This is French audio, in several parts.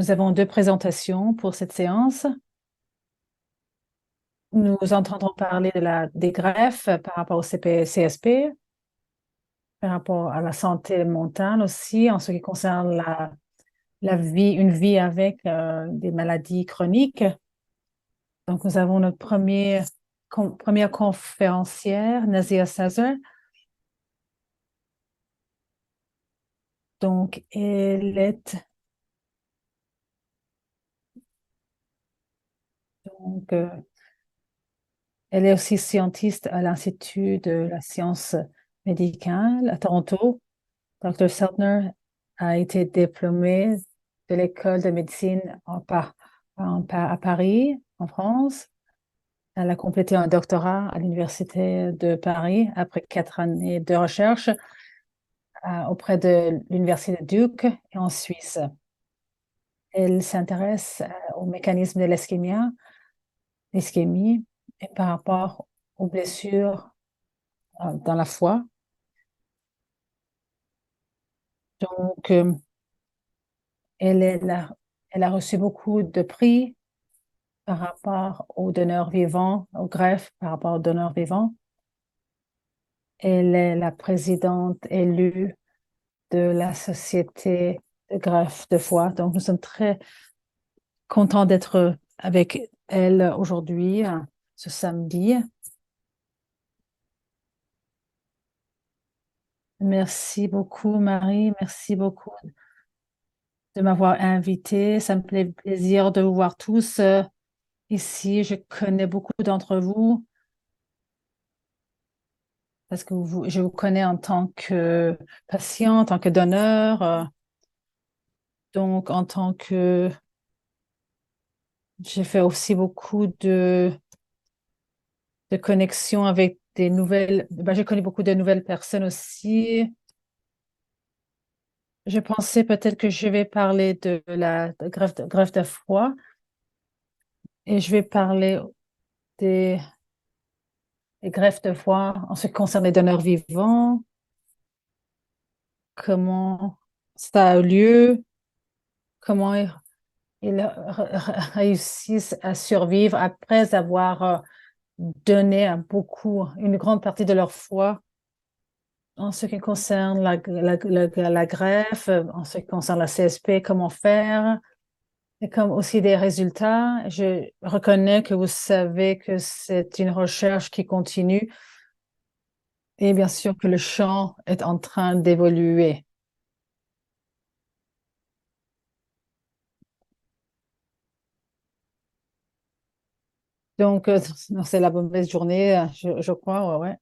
Nous avons deux présentations pour cette séance. Nous entendrons parler des greffes par rapport au CSP, par rapport à la santé mentale aussi, en ce qui concerne une vie avec des maladies chroniques. Donc, nous avons notre première conférencière, Nazia Sazer. Donc, donc, euh, elle est aussi scientiste à l'Institut de la science médicale à Toronto. Dr. Seltner a été diplômé de l'école de médecine à Paris, en France. Elle a complété un doctorat à l'Université de Paris après 4 années de recherche auprès de l'Université de Duke et en Suisse. Elle s'intéresse au mécanisme de l'ischémie et par rapport aux blessures dans la foi. Donc, elle a reçu beaucoup de prix par rapport aux donneurs vivants, aux greffes par rapport aux donneurs vivants. Elle est la présidente élue de la Société de greffe de foie. Donc, nous sommes très contents d'être avec elle aujourd'hui, ce samedi. Merci beaucoup, Marie. Merci beaucoup de m'avoir invitée. Ça me fait plaisir de vous voir tous ici. Je connais beaucoup d'entre vous parce que je vous connais en tant que patient, en tant que donneur. Donc, en tant que... J'ai fait aussi beaucoup de connexions avec des nouvelles... j'ai connu beaucoup de nouvelles personnes aussi. Je pensais peut-être que je vais parler de la greffe de foie et je vais parler des greffes de foie en ce qui concerne les donneurs vivants, comment ça a eu lieu, comment ils réussissent à survivre après avoir donné une grande partie de leur foie en ce qui concerne la greffe, en ce qui concerne la CSP, comment faire, et comme aussi des résultats. Je reconnais que vous savez que c'est une recherche qui continue et bien sûr que le champ est en train d'évoluer. Donc, c'est la mauvaise journée, je crois, ouais, ouais.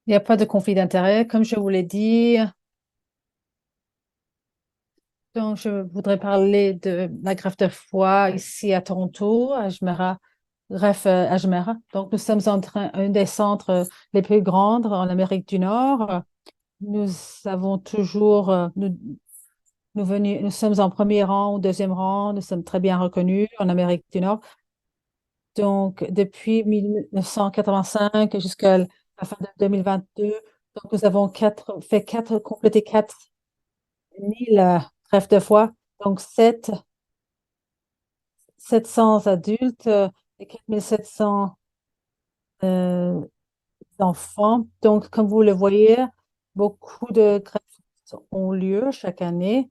Il n'y a pas de conflit d'intérêt, comme je vous l'ai dit. Donc, je voudrais parler de la greffe de foie ici à Toronto, à Jumeirah, greffe à Jumeirah. Donc, nous sommes un des centres les plus grands en Amérique du Nord. Nous avons toujours, nous sommes en premier rang ou deuxième rang. Nous sommes très bien reconnus en Amérique du Nord. Donc, depuis 1985 jusqu'à la fin de 2022, donc nous avons complété 4 000 greffes de foie. Donc, 700 adultes et 4 700 euh, enfants. Donc, comme vous le voyez, beaucoup de greffes ont lieu chaque année.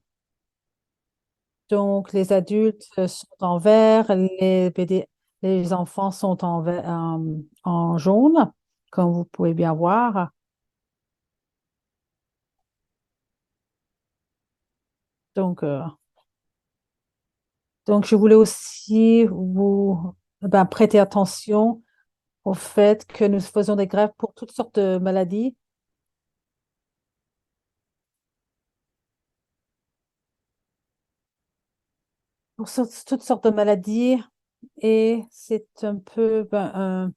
Donc, les adultes sont en vert, les enfants sont en jaune, comme vous pouvez bien voir. Donc, euh, donc je voulais aussi vous prêter attention au fait que nous faisons des greffes pour toutes sortes de maladies. Toutes sortes de maladies. Et c'est un peu un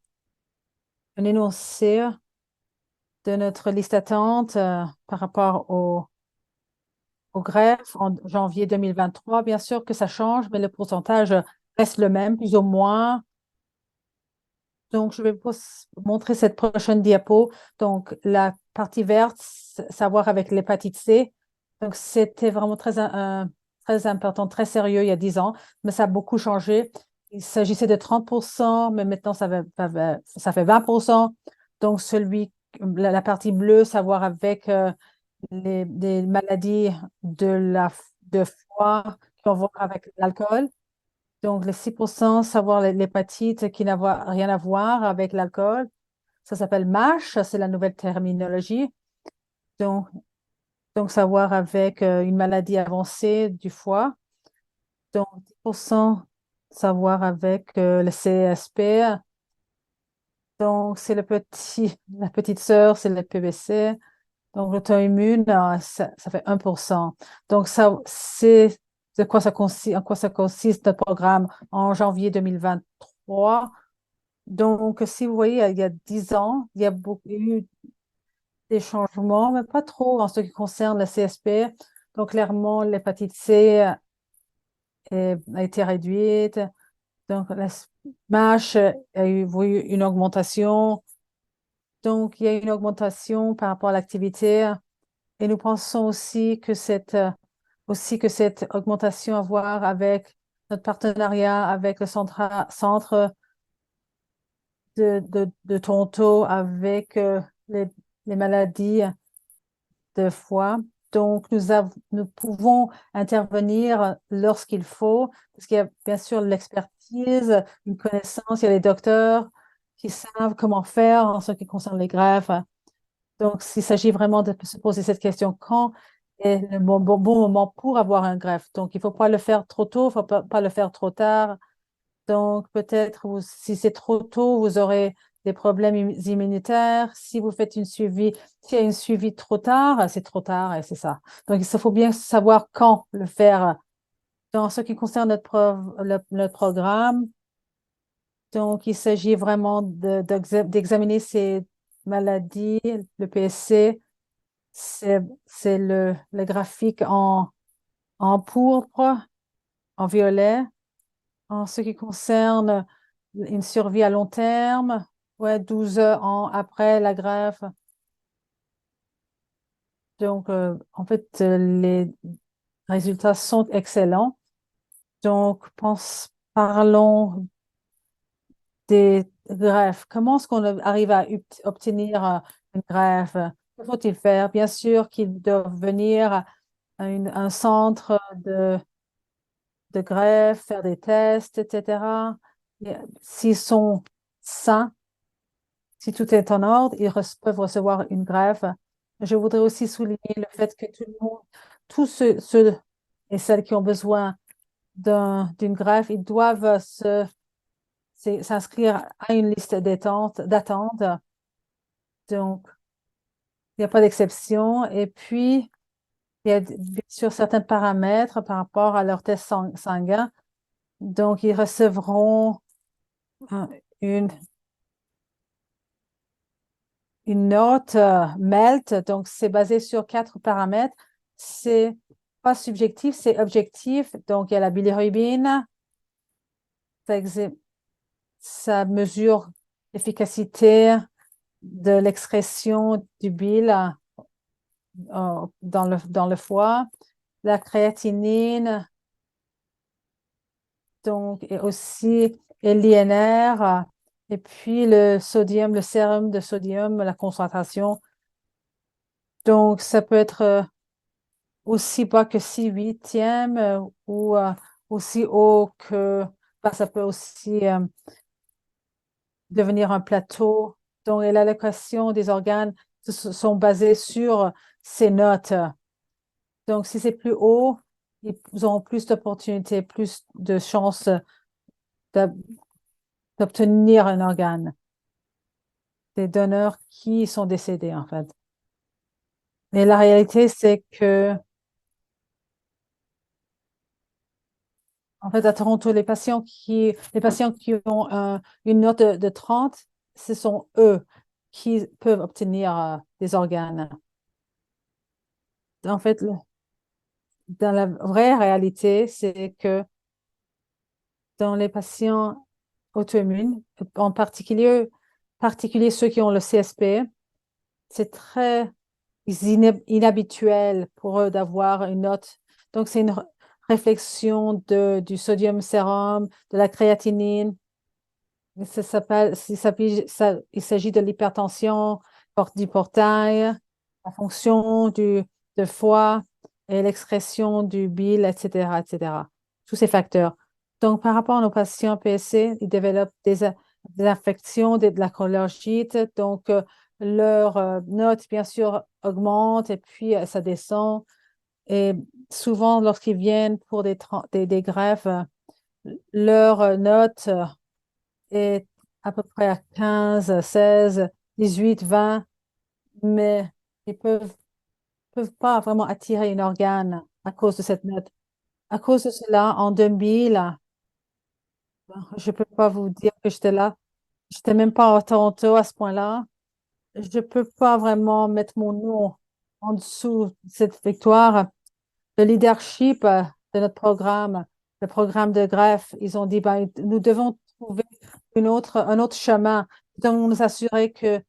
énoncé de notre liste d'attente par rapport au greffe en janvier 2023. Bien sûr que ça change, mais le pourcentage reste le même, plus ou moins. Donc, je vais vous montrer cette prochaine diapo. Donc, la partie verte, savoir avec l'hépatite C. Donc, c'était vraiment très important, très sérieux il y a 10 ans, mais ça a beaucoup changé. Il s'agissait de 30%, mais maintenant, ça fait 20%. Donc, la partie bleue, savoir avec des maladies de foie qui ont à voir avec l'alcool. Donc, les 6%, savoir l'hépatite qui n'a rien à voir avec l'alcool. Ça s'appelle MASH, c'est la nouvelle terminologie. Donc, donc savoir avec une maladie avancée du foie. Donc, 10% savoir avec le CSP. Donc, c'est la petite sœur, c'est le PBC. Donc, l'auto-immune, ça fait 1%. Donc, ça, c'est en quoi ça consiste notre programme en janvier 2023. Donc, si vous voyez, il y a 10 ans, il y a eu des changements, mais pas trop en ce qui concerne le CSP. Donc, clairement, l'hépatite C a été réduite. Donc, la MASH a eu une augmentation. Donc, il y a une augmentation par rapport à l'activité. Et nous pensons aussi que cette augmentation à voir avec notre partenariat avec le centre de Toronto, avec les maladies de foie. Donc, nous pouvons intervenir lorsqu'il faut, parce qu'il y a bien sûr l'expertise, une connaissance, il y a les docteurs qui savent comment faire en ce qui concerne les greffes. Donc, s'il s'agit vraiment de se poser cette question, quand est le bon moment pour avoir un greffe? Donc, il ne faut pas le faire trop tôt, il ne faut pas le faire trop tard. Donc, peut-être, si c'est trop tôt, vous aurez des problèmes immunitaires. Si vous faites s'il y a une suivi trop tard, c'est trop tard et c'est ça. Donc, il faut bien savoir quand le faire. Dans ce qui concerne notre programme, donc, il s'agit vraiment d'examiner ces maladies, le PSC, c'est le graphique en pourpre, en violet. En ce qui concerne une survie à long terme, ouais, 12 après la greffe. Donc, en fait, les résultats sont excellents. Donc, parlons des greffes. Comment est-ce qu'on arrive à obtenir une greffe? Que faut-il faire? Bien sûr qu'ils doivent venir à un centre de greffe, faire des tests, etc. S'ils sont sains, si tout est en ordre, peuvent recevoir une greffe. Je voudrais aussi souligner le fait que tout le monde, tous ceux et celles qui ont besoin d'une greffe, ils doivent s'inscrire à une liste d'attente. Donc, il n'y a pas d'exception. Et puis, il y a bien sûr certains paramètres par rapport à leur test sanguin. Donc, ils recevront un- une, une note MELT. Donc, c'est basé sur 4 paramètres. C'est pas subjectif, c'est objectif. Donc, il y a la bilirubine. Ça, ça mesure l'efficacité de l'excrétion du bile dans le foie. La créatinine, donc, et aussi et l'INR. Et puis, le sodium, le sérum de sodium, la concentration. Donc, ça peut être aussi bas que 6/8 ou aussi haut que, ça peut aussi devenir un plateau. Donc, et l'allocation des organes sont basés sur ces notes. Donc, si c'est plus haut, ils auront plus d'opportunités, plus de chances d'ob- d'obtenir un organe. Des donneurs qui sont décédés, en fait. Mais la réalité, c'est que en fait, à Toronto, les patients qui ont une note de 30, ce sont eux qui peuvent obtenir des organes. En fait, dans la vraie réalité, c'est que dans les patients auto-immunes, en particulier ceux qui ont le CSP, c'est très inhabituel pour eux d'avoir une note. Donc, c'est une réflexion du sodium sérum, de la créatinine. Il s'agit de l'hypertension, du portail, la fonction de foie et l'excrétion du bile, etc., etc. Tous ces facteurs. Donc, par rapport à nos patients PSC, ils développent des infections, de la choléngite. Donc, leur note, bien sûr, augmente et puis ça descend. Et souvent, lorsqu'ils viennent pour des greffes, leur note est à peu près à 15, 16, 18, 20, mais ils peuvent pas vraiment attirer un organe à cause de cette note. À cause de cela, en 2000, je peux pas vous dire que j'étais là. J'étais même pas à Toronto à ce point-là. Je peux pas vraiment mettre mon nom en dessous de cette victoire. Le leadership de notre programme, le programme de greffe, ils ont dit, ben, nous devons trouver un autre chemin. Nous devons nous assurer que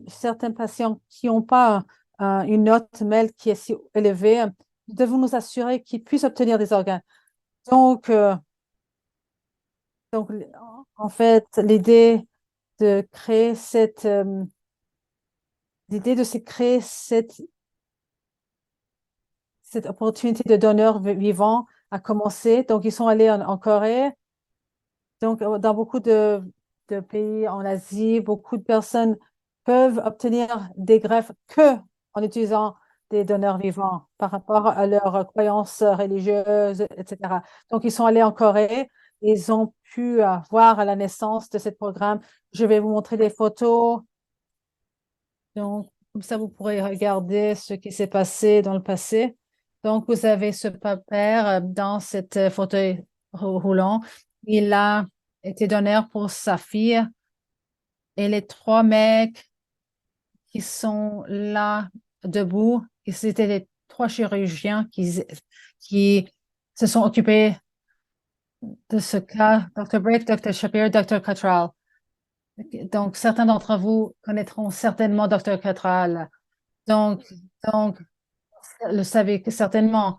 certains patients qui n'ont pas une note MEL qui est si élevée, nous devons nous assurer qu'ils puissent obtenir des organes. Donc, donc en fait, de créer l'idée de se créer cette opportunité de donneurs vivants a commencé. Donc, ils sont allés en Corée. Donc, dans beaucoup de pays en Asie, beaucoup de personnes peuvent obtenir des greffes que en utilisant des donneurs vivants par rapport à leurs croyances religieuses, etc. Donc, ils sont allés en Corée. Ils ont pu voir à la naissance de ce programme. Je vais vous montrer des photos. Donc, comme ça, vous pourrez regarder ce qui s'est passé dans le passé. Donc, vous avez ce père dans cette fauteuil roulant. Il a été donneur pour sa fille et les trois mecs qui sont là debout, c'était les trois chirurgiens qui se sont occupés de ce cas, Dr. Brake, Dr. Shapiro, Dr. Cottrell. Donc, certains d'entre vous connaîtront certainement Dr. Cottrell. Donc, donc, le savez que certainement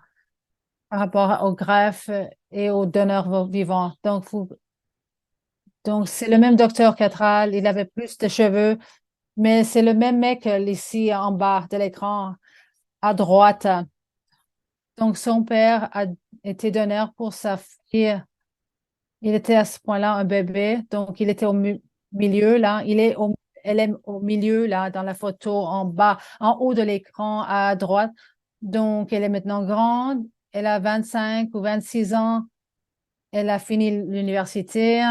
par rapport aux greffes et aux donneurs vivants. Donc c'est le même docteur Catral, il avait plus de cheveux, mais c'est le même mec ici en bas de l'écran, à droite. Donc son père a été donneur pour sa fille. Il était à ce point-là un bébé, donc il était au milieu là. Elle est au milieu là dans la photo en bas, en haut de l'écran à droite. Donc elle est maintenant grande. Elle a 25 ou 26 ans. Elle a fini l'université.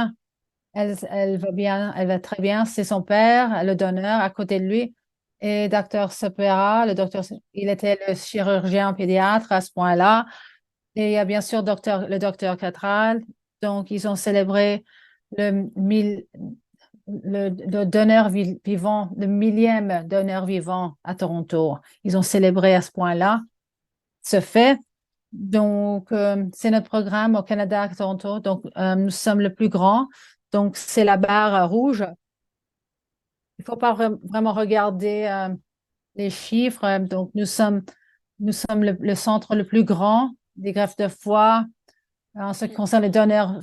Elle va bien, elle va très bien. C'est son père, le donneur, à côté de lui. Et docteur Sepera, il était le chirurgien pédiatre à ce point-là. Et il y a bien sûr le docteur Catral. Donc, ils ont célébré le, le donneur vivant, le millième donneur vivant à Toronto. Ils ont célébré à ce point-là ce fait. Donc, c'est notre programme au Canada à Toronto. Donc, nous sommes le plus grand. Donc, c'est la barre rouge. Il ne faut pas vraiment regarder les chiffres. Donc, nous sommes le centre le plus grand des greffes de foie en ce qui concerne les donneurs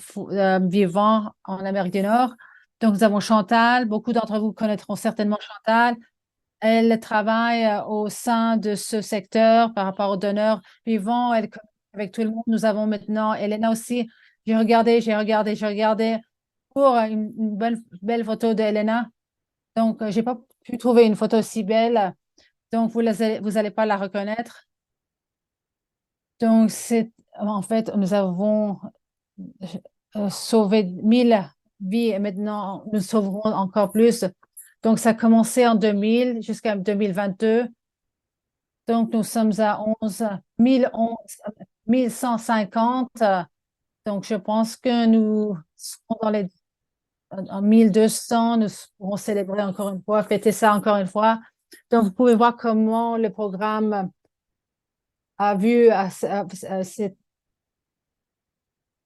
vivants en Amérique du Nord. Donc, nous avons Chantal. Beaucoup d'entre vous connaîtront certainement Chantal. Elle travaille au sein de ce secteur par rapport aux donneurs vivants. Elle communique avec tout le monde. Nous avons maintenant Elena aussi. J'ai regardé pour une belle photo d'Elena. Donc, j'ai pas pu trouver une photo si belle. Donc, vous allez pas la reconnaître. Donc, en fait, nous avons sauvé 1000 vies et maintenant, nous sauverons encore plus. Donc, ça a commencé en 2000 jusqu'à 2022. Donc, nous sommes à 1150. Donc, je pense que nous serons en 1200. Nous pourrons célébrer encore une fois, fêter ça encore une fois. Donc, vous pouvez voir comment le programme a vu, a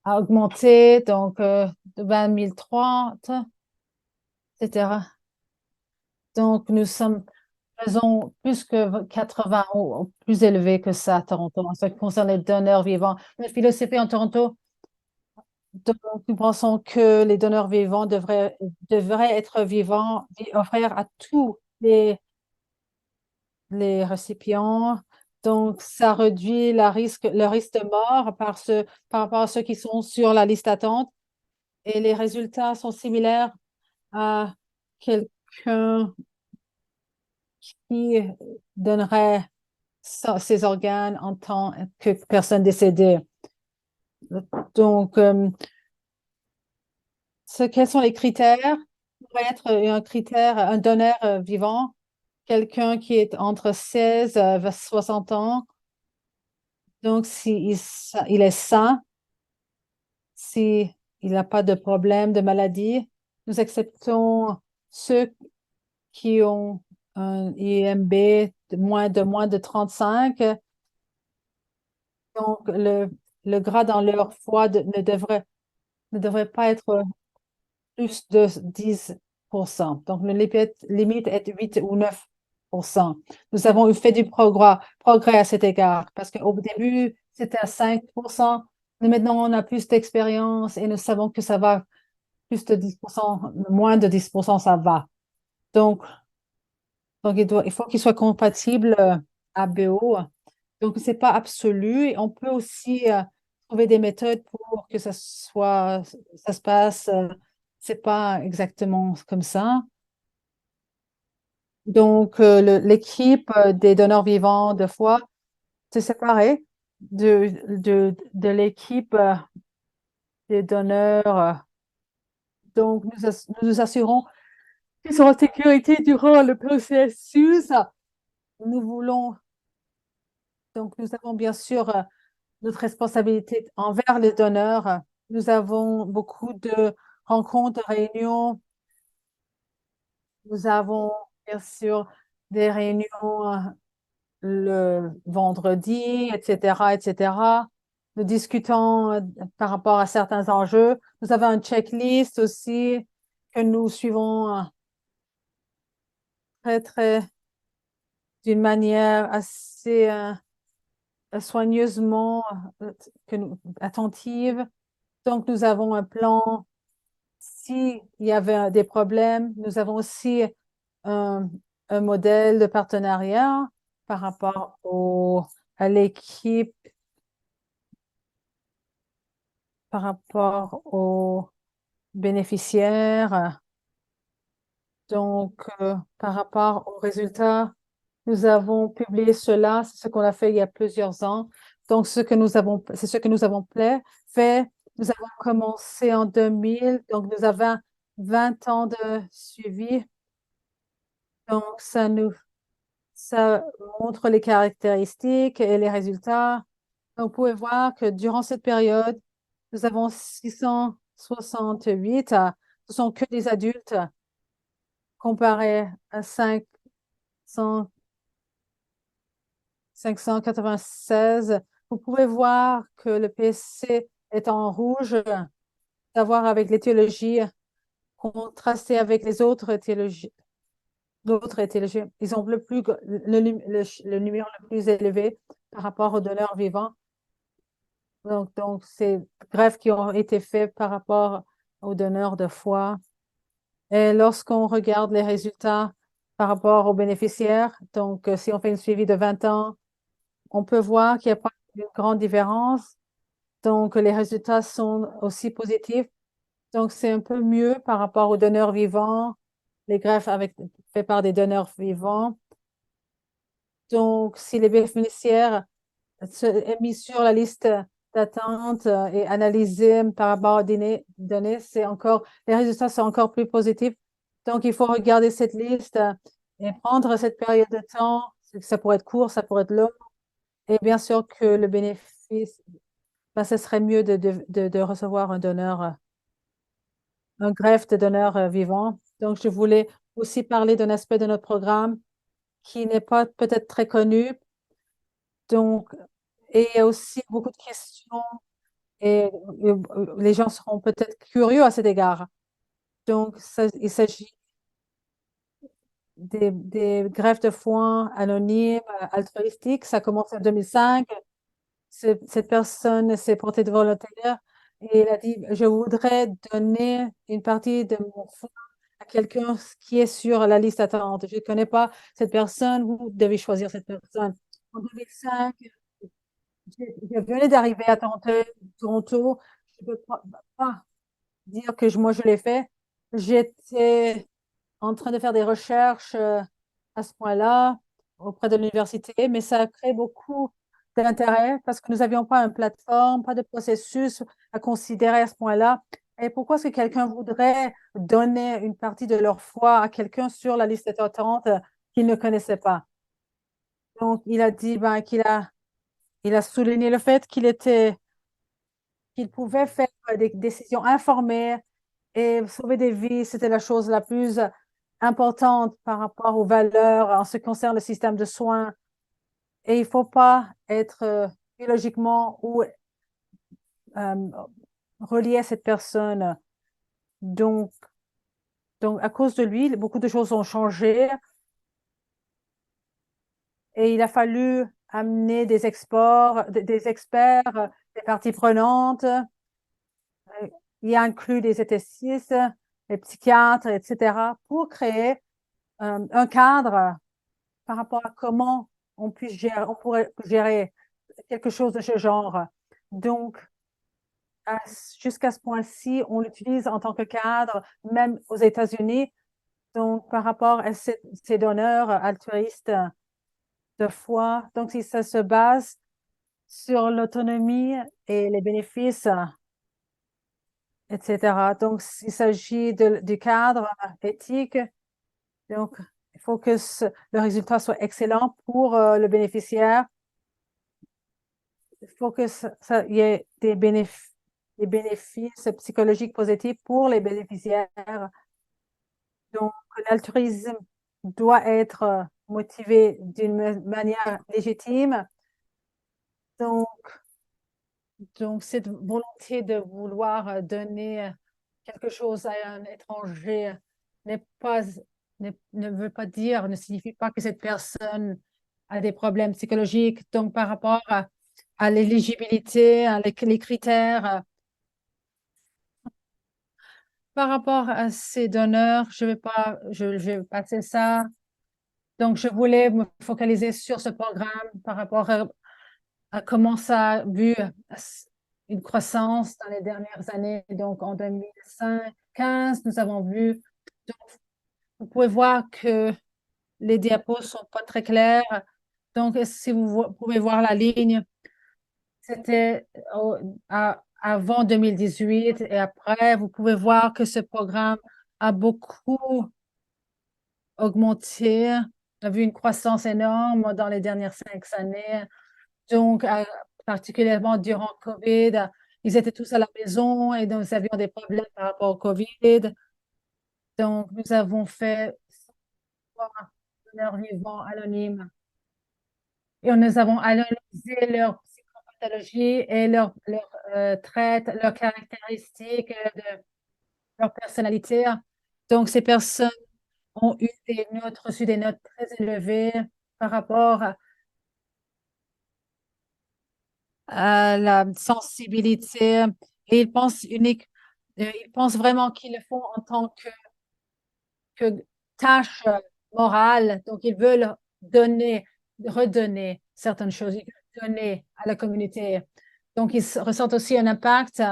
augmenté. Donc, de 20 030, etc. Donc, faisons plus que 80 ou plus élevé que ça à Toronto en ce qui concerne les donneurs vivants. La philosophie en Toronto, donc, nous pensons que les donneurs vivants devraient être vivants et offrir à tous les récipients. Donc, ça réduit le risque de mort par rapport à ceux qui sont sur la liste d'attente. Et les résultats sont similaires à quelqu'un qui donnerait ses organes en tant que personne décédée. Donc, quels sont les critères? Pourrait être un critère, un donneur vivant, quelqu'un qui est entre 16 et 60 ans. Donc, il est sain, si il n'a pas de problème, de maladie, nous acceptons ceux qui ont un IMB de moins de 35. Donc, le gras dans leur foie ne devrait pas être plus de 10%. Donc, le limite est 8 ou 9%. Nous avons fait du progrès à cet égard parce qu'au début, c'était à 5%. Mais maintenant, on a plus d'expérience et nous savons que ça va plus de 10%, moins de 10%, ça va. Donc, il faut qu'il soit compatible à BO. Donc, c'est pas absolu. Et on peut aussi trouver des méthodes pour que ça se passe. C'est pas exactement comme ça. Donc, l'équipe des donneurs vivants de foie s'est séparée de l'équipe des donneurs. Donc, nous nous assurons qu'ils sont en sécurité durant le processus. Nous voulons, donc, nous avons bien sûr notre responsabilité envers les donneurs. Nous avons beaucoup de rencontres, de réunions. Nous avons bien sûr des réunions le vendredi, etc., etc. Nous discutons par rapport à certains enjeux. Nous avons une checklist aussi que nous suivons très, très, d'une manière assez soigneusement attentive. Donc, nous avons un plan. S'il y avait des problèmes, nous avons aussi un, un modèle de partenariat par rapport à l'équipe, par rapport aux bénéficiaires. Donc, par rapport aux résultats, nous avons publié cela, c'est ce qu'on a fait il y a plusieurs ans. Donc, c'est ce que nous avons fait. Nous avons commencé en 2000, donc nous avons 20 ans de suivi. Donc, ça montre les caractéristiques et les résultats. Donc, vous pouvez voir que durant cette période, nous avons 668, ce sont que des adultes comparé à 596. Vous pouvez voir que le PC est en rouge, d'avoir avec l'étiologie contrasté avec les autres étiologies. D'autres étiologies, ils ont le numéro le plus élevé par rapport aux donneurs vivants. Donc c'est greffes qui ont été faites par rapport aux donneurs de foie. Et lorsqu'on regarde les résultats par rapport aux bénéficiaires, donc si on fait une suivi de 20 ans, on peut voir qu'il n'y a pas une grande différence. Donc, les résultats sont aussi positifs. Donc, c'est un peu mieux par rapport aux donneurs vivants, les greffes fait par des donneurs vivants. Donc, si les bénéficiaires est mis sur la liste d'attente et analysé par rapport aux données, les résultats sont encore plus positifs. Donc, il faut regarder cette liste et prendre cette période de temps. Ça pourrait être court, ça pourrait être long. Et bien sûr que le bénéfice, ben, ce serait mieux de recevoir un greffe de donneur vivant. Donc, je voulais aussi parler d'un aspect de notre programme qui n'est pas peut-être très connu. Donc, et il y a aussi beaucoup de questions et les gens seront peut-être curieux à cet égard. Donc, il s'agit des greffes de foie anonymes, altruistiques. Ça a commencé en 2005. Cette personne s'est portée de volontaire et elle a dit, je voudrais donner une partie de mon foie à quelqu'un qui est sur la liste d'attente. Je ne connais pas cette personne, vous devez choisir cette personne. En 2005, je venais d'arriver à Toronto. Je ne peux pas dire que moi je l'ai fait. J'étais en train de faire des recherches à ce point-là auprès de l'université, mais ça a créé beaucoup d'intérêt parce que nous n'avions pas une plateforme, pas de processus à considérer à ce point-là. Et pourquoi est-ce que quelqu'un voudrait donner une partie de leur foi à quelqu'un sur la liste d'attente qu'il ne connaissait pas? Donc, il a dit il a souligné le fait qu'il pouvait faire des décisions informées et sauver des vies, c'était la chose la plus importante par rapport aux valeurs en ce qui concerne le système de soins. Et il ne faut pas être biologiquement ou euh, relié à cette personne. Donc, donc, à cause de lui, beaucoup de choses ont changé et il a fallu amener des des experts, des parties prenantes. Il a inclus des éthicists, des psychiatres, etc., pour créer un cadre par rapport à comment on pourrait gérer quelque chose de ce genre. Donc, jusqu'à ce point-ci, on l'utilise en tant que cadre, même aux États-Unis. Donc, par rapport à ces donneurs altruistes de foi, donc si ça se base sur l'autonomie et les bénéfices, etc. Donc, il s'agit du cadre éthique. Donc, il faut que le résultat soit excellent pour le bénéficiaire. Il faut que il y ait des bénéfices psychologiques positifs pour les bénéficiaires. Donc, l'altruisme doit être motivé d'une manière légitime. Donc, donc, cette volonté de vouloir donner quelque chose à un étranger n'est pas, ne veut pas dire, ne signifie pas que cette personne a des problèmes psychologiques. Donc, par rapport à l'éligibilité, à les critères, par rapport à ces donneurs, je vais passer ça. Donc, je voulais me focaliser sur ce programme par rapport à comment ça a vu une croissance dans les dernières années. Donc, en 2015, nous avons vu, donc, vous pouvez voir que les diapos sont pas très clairs. Donc, si pouvez voir la ligne, c'était avant 2018 et après, vous pouvez voir que ce programme a beaucoup augmenté, a vu une croissance énorme dans les dernières 5 années. Donc, particulièrement durant COVID, ils étaient tous à la maison et nous avions des problèmes par rapport au COVID. Donc, nous avons fait leur vivant anonyme et nous avons analysé leur psychopathologie et leur traits, leurs caractéristiques, leur personnalité. Donc, ces personnes ont eu des notes, reçu des notes très élevées par rapport à la sensibilité et ils pensent vraiment qu'ils le font en tant que tâche morale. Donc, ils veulent redonner certaines choses, ils veulent donner à la communauté. Donc, ressentent aussi un impact.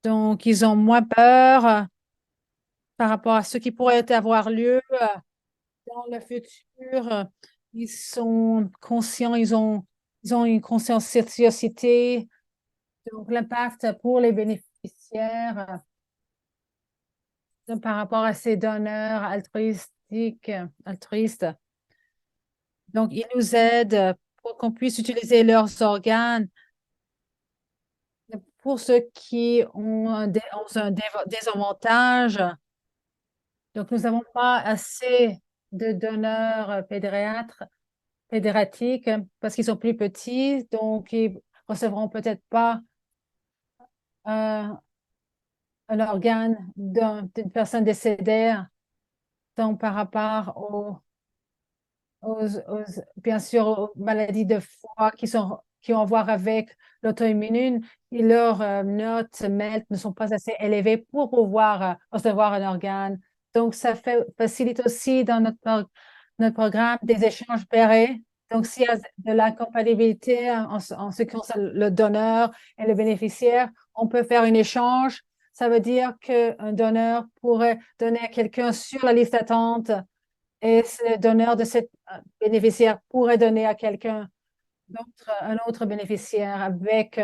Donc, ils ont moins peur par rapport à ce qui pourrait avoir lieu dans le futur. Ils sont conscients, ils ont une conscience de société. Donc, l'impact pour les bénéficiaires par rapport à ces donneurs altruistes. Donc, ils nous aident pour qu'on puisse utiliser leurs organes pour ceux qui ont ont un désavantage. Donc, nous n'avons pas assez de donneurs pédiatriques parce qu'ils sont plus petits. Donc, ils recevront peut-être pas un organe d'une personne décédée. Donc, par rapport bien sûr, aux maladies de foie qui ont à voir avec l'auto-immune, et leurs notes MELT ne sont pas assez élevées pour pouvoir recevoir un organe. Donc, facilite aussi dans notre programme des échanges pairés. Donc, s'il y a de l'incompatibilité en ce qui concerne le donneur et le bénéficiaire, on peut faire un échange. Ça veut dire qu'un donneur pourrait donner à quelqu'un sur la liste d'attente et le donneur de cette bénéficiaire pourrait donner à quelqu'un d'autre, un autre bénéficiaire avec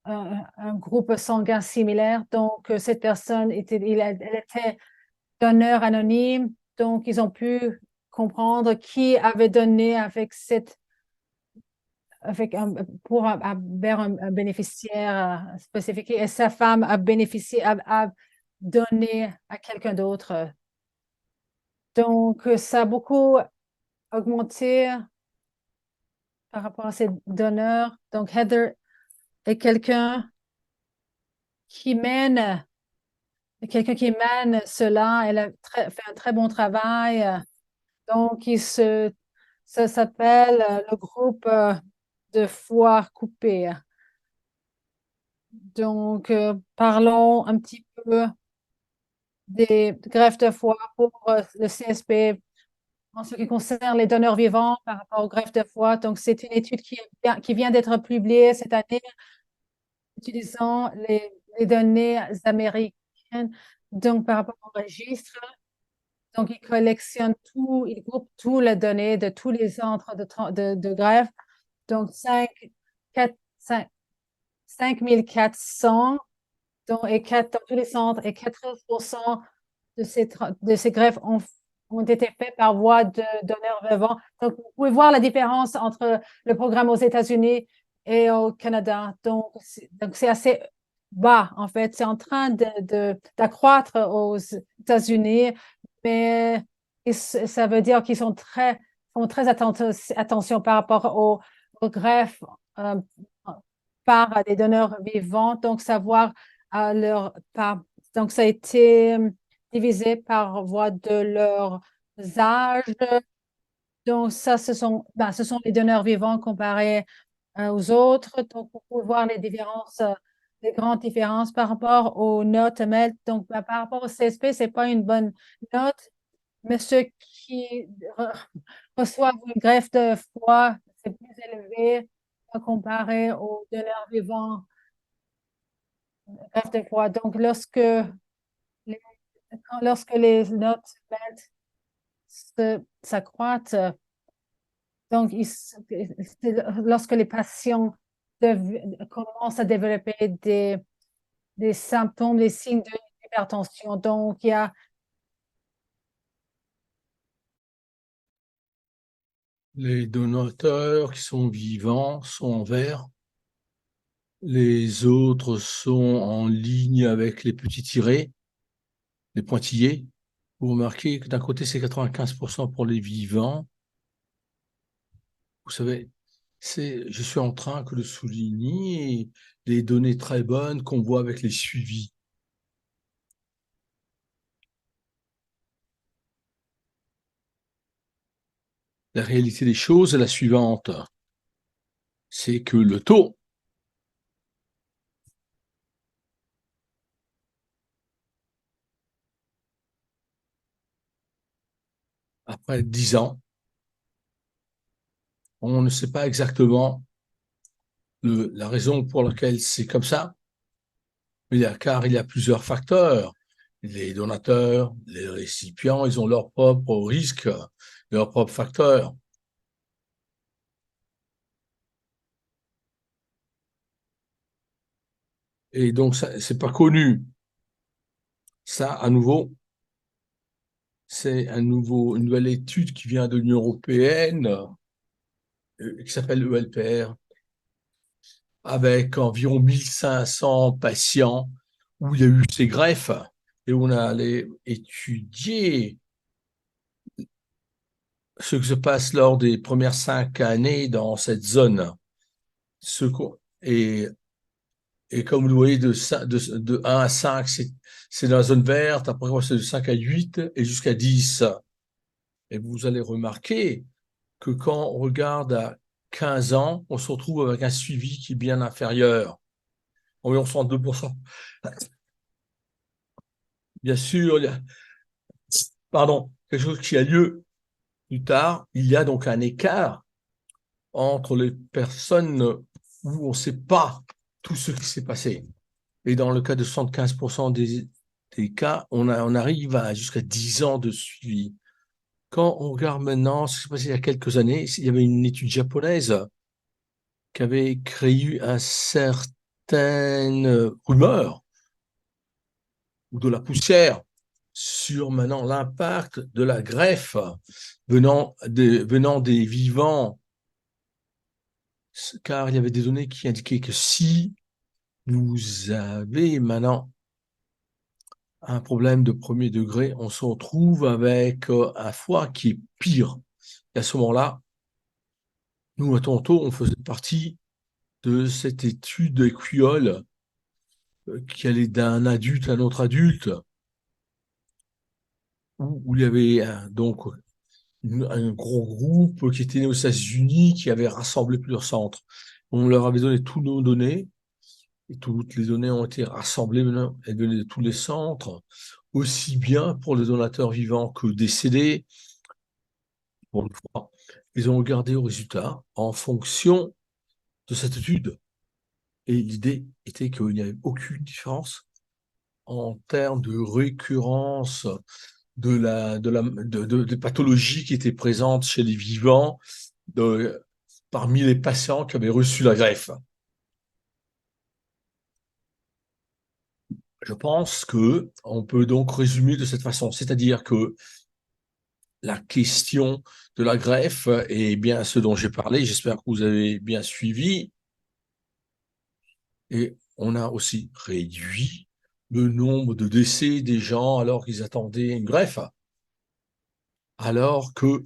un groupe sanguin similaire. Donc, cette personne elle était donneur anonyme. Donc, ils ont pu comprendre qui avait donné vers un bénéficiaire spécifique et sa femme a bénéficié, a donné à quelqu'un d'autre. Donc, ça a beaucoup augmenté par rapport à ces donneurs. Donc, Heather est qui mène, quelqu'un qui mène cela. Elle a fait un très bon travail. Donc, ça s'appelle le groupe de foie coupée. Donc, parlons un petit peu des greffes de foie pour le CSP en ce qui concerne les donneurs vivants par rapport aux greffes de foie. Donc, c'est une étude qui vient d'être publiée cette année utilisant les données américaines, donc par rapport au registre. Donc, ils collectionnent tout, ils groupent toutes les données de tous les centres de greffe. Donc, 5400 et 4, dans tous les centres et 14% de ces greffes ont été faites par voie de donneurs vivants. Donc, vous pouvez voir la différence entre le programme aux États-Unis et au Canada. Donc, c'est assez bas, en fait. C'est en train d'accroître aux États-Unis, mais ça veut dire qu'ils font très attention par rapport aux greffes euh, par des donneurs vivants. Donc, savoir donc, ça a été divisé par voie de leurs âges. Donc, ça, ce sont les donneurs vivants comparés aux autres. Donc, vous pouvez voir les différences, les grandes différences par rapport aux notes MELT. Donc, par rapport au CSP, c'est pas une bonne note, mais ceux qui reçoivent une greffe de foie, c'est plus élevé comparé aux donneurs vivants greffe de foie. Donc, les, lorsque les notes MELT s'accroissent, donc, lorsque les patients commencent à développer des symptômes, des signes d'hypertension. Donc, il y a Les donateurs qui sont vivants sont en vert. Les autres sont en ligne avec les petits tirets, les pointillés. Vous remarquez que d'un côté, c'est 95% pour les vivants. Vous savez, je suis en train de le souligner, les données très bonnes qu'on voit avec les suivis. La réalité des choses est la suivante. C'est que le taux après 10 ans, on ne sait pas exactement la raison pour laquelle c'est comme ça, car il y a plusieurs facteurs. Les donateurs, les récipients, ils ont leurs propres risques, leurs propres facteurs. Et donc, ça, c'est pas connu. Ça, à nouveau, c'est une nouvelle étude qui vient de l'Union européenne, qui s'appelle ELPR, avec environ 1500 patients où il y a eu ces greffes et où on a allé étudier ce qui se passe lors des premières 5 années dans cette zone. Et Et comme vous le voyez, de 1 à 5, c'est dans la zone verte. Après, c'est de 5 à 8 et jusqu'à 10. Et vous allez remarquer que quand on regarde à 15 ans, on se retrouve avec un suivi qui est bien inférieur, environ 62%. Bien sûr, quelque chose qui a lieu plus tard. Il y a donc un écart entre les personnes où on ne sait pas tout ce qui s'est passé. Et dans le cas de 75% des cas, on arrive à jusqu'à 10 ans de suivi. Quand on regarde maintenant ce qui s'est passé il y a quelques années, il y avait une étude japonaise qui avait créé une certaine rumeur ou de la poussière sur maintenant l'impact de la greffe venant des vivants, car il y avait des données qui indiquaient que si vous avez maintenant un problème de premier degré, on se retrouve avec un foie qui est pire. Et à ce moment-là, nous, à Toronto, on faisait partie de cette étude équiole qui allait d'un adulte à un autre adulte, où il y avait donc un gros groupe qui était né aux États-Unis, qui avait rassemblé plusieurs centres. On leur avait donné toutes nos données, et toutes les données ont été rassemblées maintenant, elles venaient de tous les centres, aussi bien pour les donateurs vivants que décédés. Pour le foie. Ils ont regardé au résultat en fonction de cette étude. Et l'idée était qu'il n'y avait aucune différence en termes de récurrence de pathologies qui étaient présentes chez les vivants parmi les patients qui avaient reçu la greffe. Je pense que on peut donc résumer de cette façon, c'est-à-dire que la question de la greffe est bien ce dont j'ai parlé. J'espère que vous avez bien suivi. Et on a aussi réduit le nombre de décès des gens alors qu'ils attendaient une greffe, alors que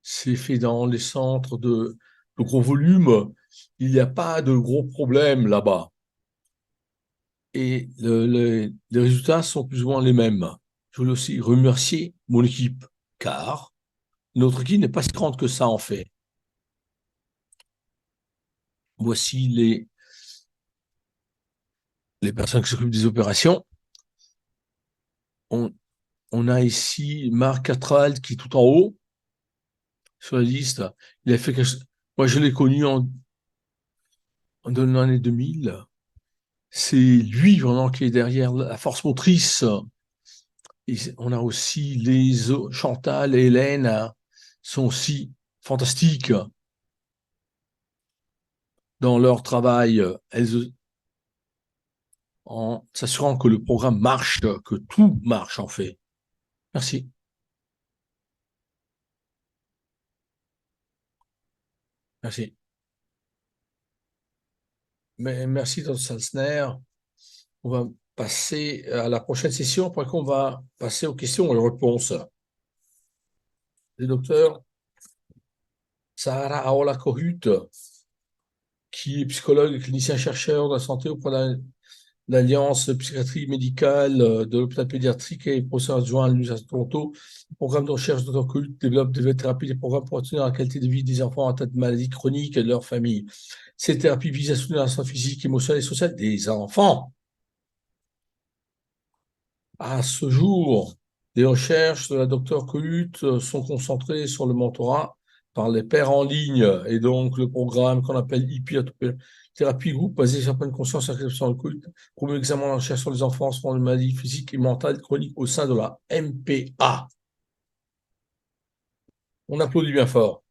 c'est fait dans les centres de gros volume, il n'y a pas de gros problèmes là-bas. Et les résultats sont plus ou moins les mêmes. Je voulais aussi remercier mon équipe, car notre équipe n'est pas si grande que ça en fait. Voici les personnes qui s'occupent des opérations. On a ici Marc Catral qui est tout en haut sur la liste. Il a fait Moi, je l'ai connu dans l'année 2000. C'est lui vraiment qui est derrière la force motrice. Et on a aussi Chantal et Hélène sont aussi fantastiques dans leur travail, en s'assurant que le programme marche, que tout marche en fait. Merci. Merci. Mais merci, Dr. Salzner. On va passer à la prochaine session, après qu'on va passer aux questions et aux réponses. Le docteur Sahara Aola Kohut, qui est psychologue et clinicien-chercheur de la santé auprès de l'Alliance psychiatrie médicale de l'hôpital pédiatrique et professeur adjoint à l'Université de Toronto. Le programme de recherche de Dr. Kohut développe des thérapies, des programmes pour obtenir la qualité de vie des enfants atteints de maladies chroniques et de leurs familles. Ces thérapies visent à soutenir la santé physique, émotionnelle et sociale des enfants. À ce jour, les recherches de la Dr Kohut sont concentrées sur le mentorat par les pairs en ligne et donc le programme qu'on appelle IP, thérapie groupe basée sur la pleine conscience et la réception de Kohut, promeut l'examen de la recherche sur les enfants souffrant de maladies physiques et mentales chroniques au sein de la MPA. On applaudit bien fort.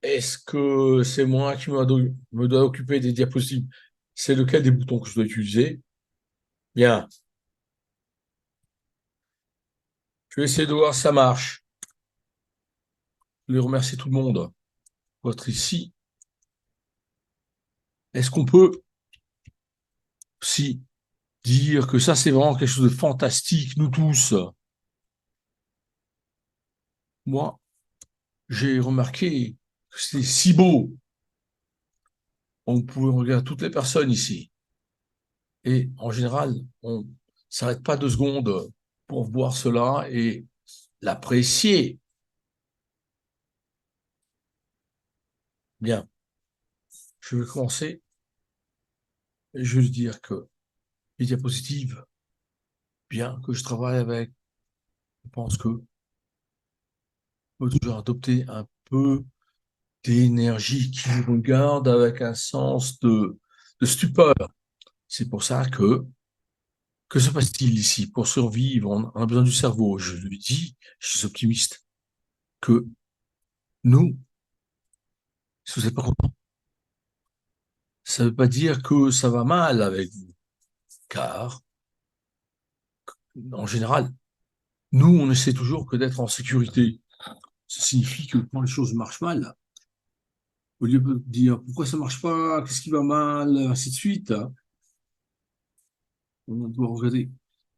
Est-ce que c'est moi qui me dois occuper des diapositives? C'est lequel des boutons que je dois utiliser? Bien. Je vais essayer de voir si ça marche. Je voulais remercier tout le monde pour être ici. Est-ce qu'on peut aussi dire que ça, c'est vraiment quelque chose de fantastique, nous tous? Moi, j'ai remarqué c'était si beau. On pouvait regarder toutes les personnes ici. Et en général, on s'arrête pas 2 secondes pour voir cela et l'apprécier. Bien, je vais commencer. Et je veux dire que les diapositives, bien que je travaille avec, je pense que faut toujours adopter un peu d'énergie qui nous regarde avec un sens de stupeur. C'est pour ça que se passe-t-il ici? Pour survivre, on a besoin du cerveau. Je lui dis, je suis optimiste, que nous, si vous n'êtes pas content, ça ne veut pas dire que ça va mal avec vous, car en général, nous, on essaie toujours que d'être en sécurité. Ça signifie que quand les choses marchent mal, au lieu de dire pourquoi ça marche pas, qu'est-ce qui va mal, ainsi de suite, on doit regarder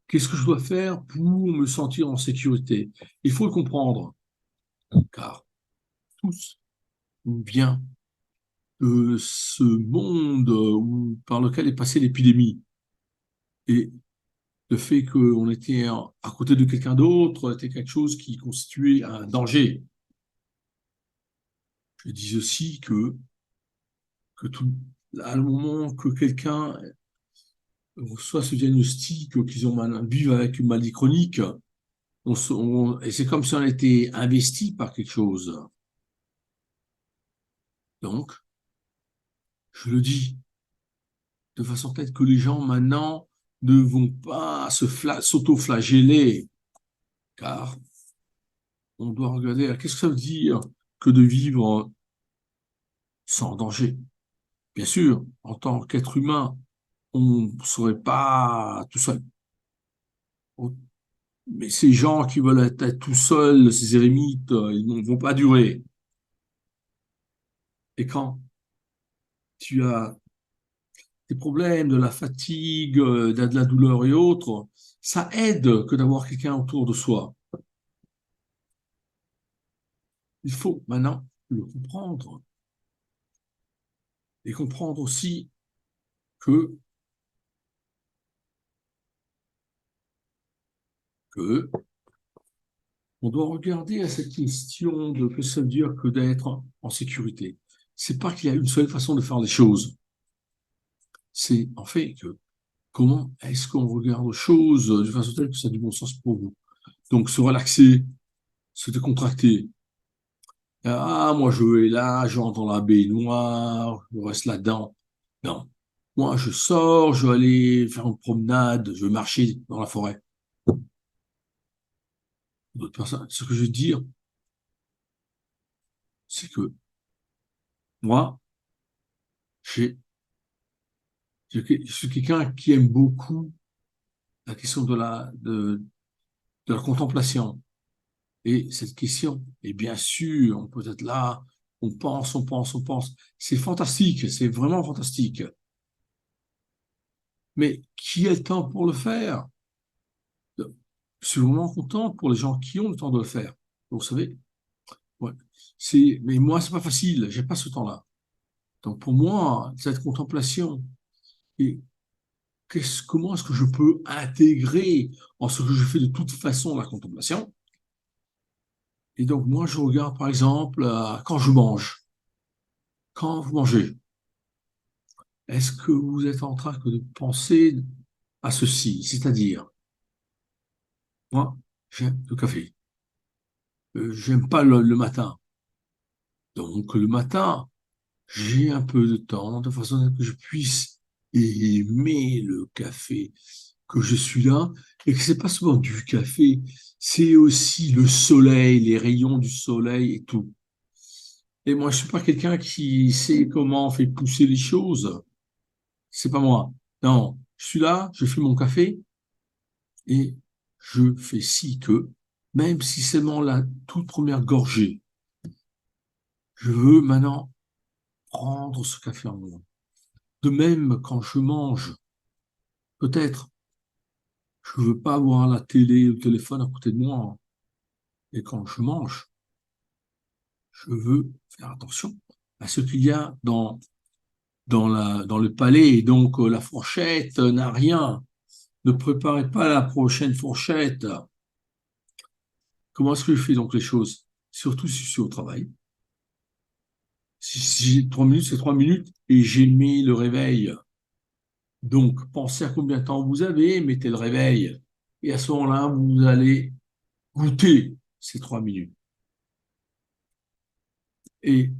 qu'est-ce que je dois faire pour me sentir en sécurité. Il faut le comprendre, car tous on vient de ce monde par lequel est passée l'épidémie. Et le fait qu'on était à côté de quelqu'un d'autre était quelque chose qui constituait un danger. Je dis aussi que tout, à le moment que quelqu'un reçoit ce diagnostic qu'ils ont vivent avec une maladie chronique, et c'est comme si on était investi par quelque chose. Donc, je le dis de façon telle que les gens maintenant ne vont pas s'auto-flageller, car on doit regarder qu'est-ce que ça veut dire que de vivre sans danger. Bien sûr, en tant qu'être humain, on ne serait pas tout seul. Mais ces gens qui veulent être tout seuls, ces érémites, ils ne vont pas durer. Et quand tu as des problèmes, de la fatigue, de la douleur et autres, ça aide que d'avoir quelqu'un autour de soi. Il faut maintenant le comprendre et comprendre aussi que, que on doit regarder à cette question de que ça veut dire que d'être en sécurité. C'est pas qu'il y a une seule façon de faire les choses. C'est en fait que comment est-ce qu'on regarde aux choses de façon telle que ça a du bon sens pour vous. Donc se relaxer, se décontracter. Ah, moi je vais là, je rentre dans la baignoire, je reste là-dedans. Non. Moi je sors, je vais aller faire une promenade, je vais marcher dans la forêt. D'autres personnes. Ce que je veux dire, c'est que moi, j'ai je suis quelqu'un qui aime beaucoup la question de la contemplation. Et cette question, et bien sûr, on peut être là, on pense, on pense, on pense. C'est fantastique, c'est vraiment fantastique. Mais qui a le temps pour le faire? Je suis vraiment content pour les gens qui ont le temps de le faire. Vous savez, ouais. Mais moi, c'est pas facile, j'ai pas ce temps-là. Donc pour moi, cette contemplation, et comment est-ce que je peux intégrer en ce que je fais de toute façon la contemplation? Et donc moi, je regarde par exemple quand je mange. Quand vous mangez, est-ce que vous êtes en train de penser à ceci? C'est-à-dire, moi, j'aime le café. J'aime pas le matin. Donc le matin, j'ai un peu de temps de façon à ce que je puisse aimer le café, que je suis là, et que c'est pas seulement du café, c'est aussi le soleil, les rayons du soleil et tout. Et moi, je suis pas quelqu'un qui sait comment on fait pousser les choses. C'est pas moi. Non, je suis là, je fais mon café et je fais ci que, même si c'est seulement la toute première gorgée, je veux maintenant prendre ce café en moi. De même, quand je mange, peut-être, je veux pas avoir la télé ou le téléphone à côté de moi. Et quand je mange, je veux faire attention à ce qu'il y a dans le palais. Et donc, la fourchette n'a rien. Ne préparez pas la prochaine fourchette. Comment est-ce que je fais donc les choses? Surtout si je suis au travail. Si j'ai 3 minutes, c'est 3 minutes et j'ai mis le réveil. Donc, pensez à combien de temps vous avez, mettez le réveil. Et à ce moment-là, vous allez goûter ces 3 minutes. Et,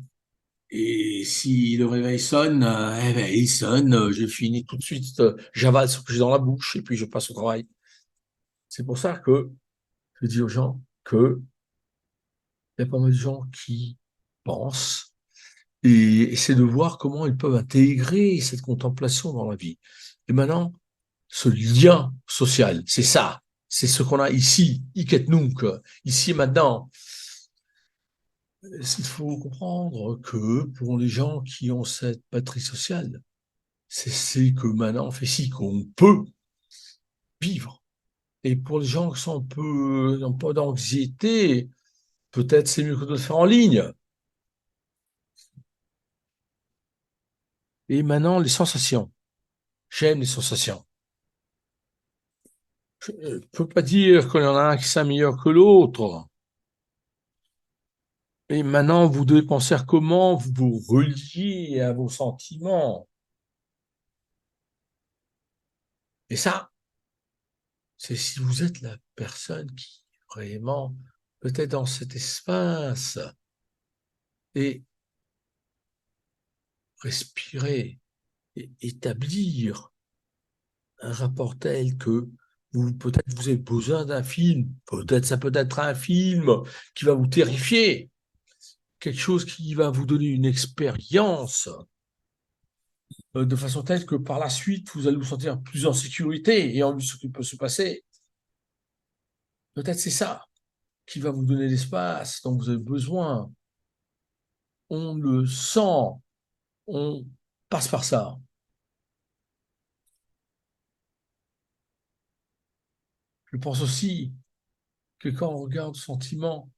et si le réveil sonne, eh ben, il sonne, je finis tout de suite, j'avale ce que j'ai dans la bouche et puis je passe au travail. C'est pour ça que je dis aux gens que il y a pas mal de gens qui pensent et essaient de voir comment ils peuvent intégrer cette contemplation dans la vie. Et maintenant, ce lien social, c'est ça. C'est ce qu'on a ici, hic et nunc, ici et maintenant. Il faut comprendre que pour les gens qui ont cette batterie sociale, c'est que maintenant, on fait ci qu'on peut vivre. Et pour les gens qui sont un peu d'anxiété, peut-être c'est mieux que de le faire en ligne. Et maintenant, les sensations. J'aime les sensations. Je ne peux pas dire qu'il y en a un qui s'améliore que l'autre. Et maintenant, vous devez penser à comment vous vous reliez à vos sentiments. Et ça, c'est si vous êtes la personne qui vraiment peut-être dans cet espace et respirer et établir un rapport tel que peut-être vous avez besoin d'un film, peut-être ça peut être un film qui va vous terrifier, quelque chose qui va vous donner une expérience de façon telle que par la suite, vous allez vous sentir plus en sécurité et en vue de ce qui peut se passer. Peut-être c'est ça qui va vous donner l'espace dont vous avez besoin. On le sent, on passe par ça. Je pense aussi que quand on regarde le sentiment,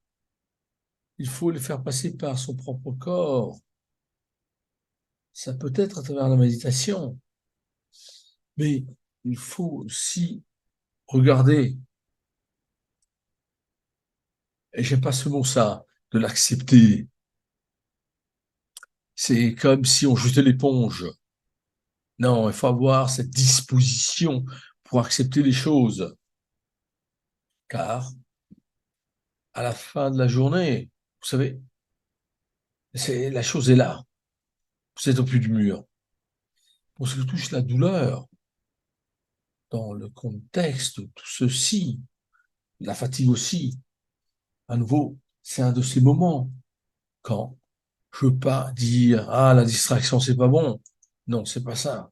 il faut le faire passer par son propre corps. Ça peut être à travers la méditation, mais il faut aussi regarder, et j'aime pas ce mot ça, de l'accepter. C'est comme si on jetait l'éponge. Non, il faut avoir cette disposition pour accepter les choses, car à la fin de la journée, vous savez, la chose est là. Vous êtes au plus du mur. Pour ce qui touche la douleur, dans le contexte de tout ceci, la fatigue aussi, à nouveau, c'est un de ces moments quand je veux pas dire, ah, la distraction, c'est pas bon. Non, c'est pas ça.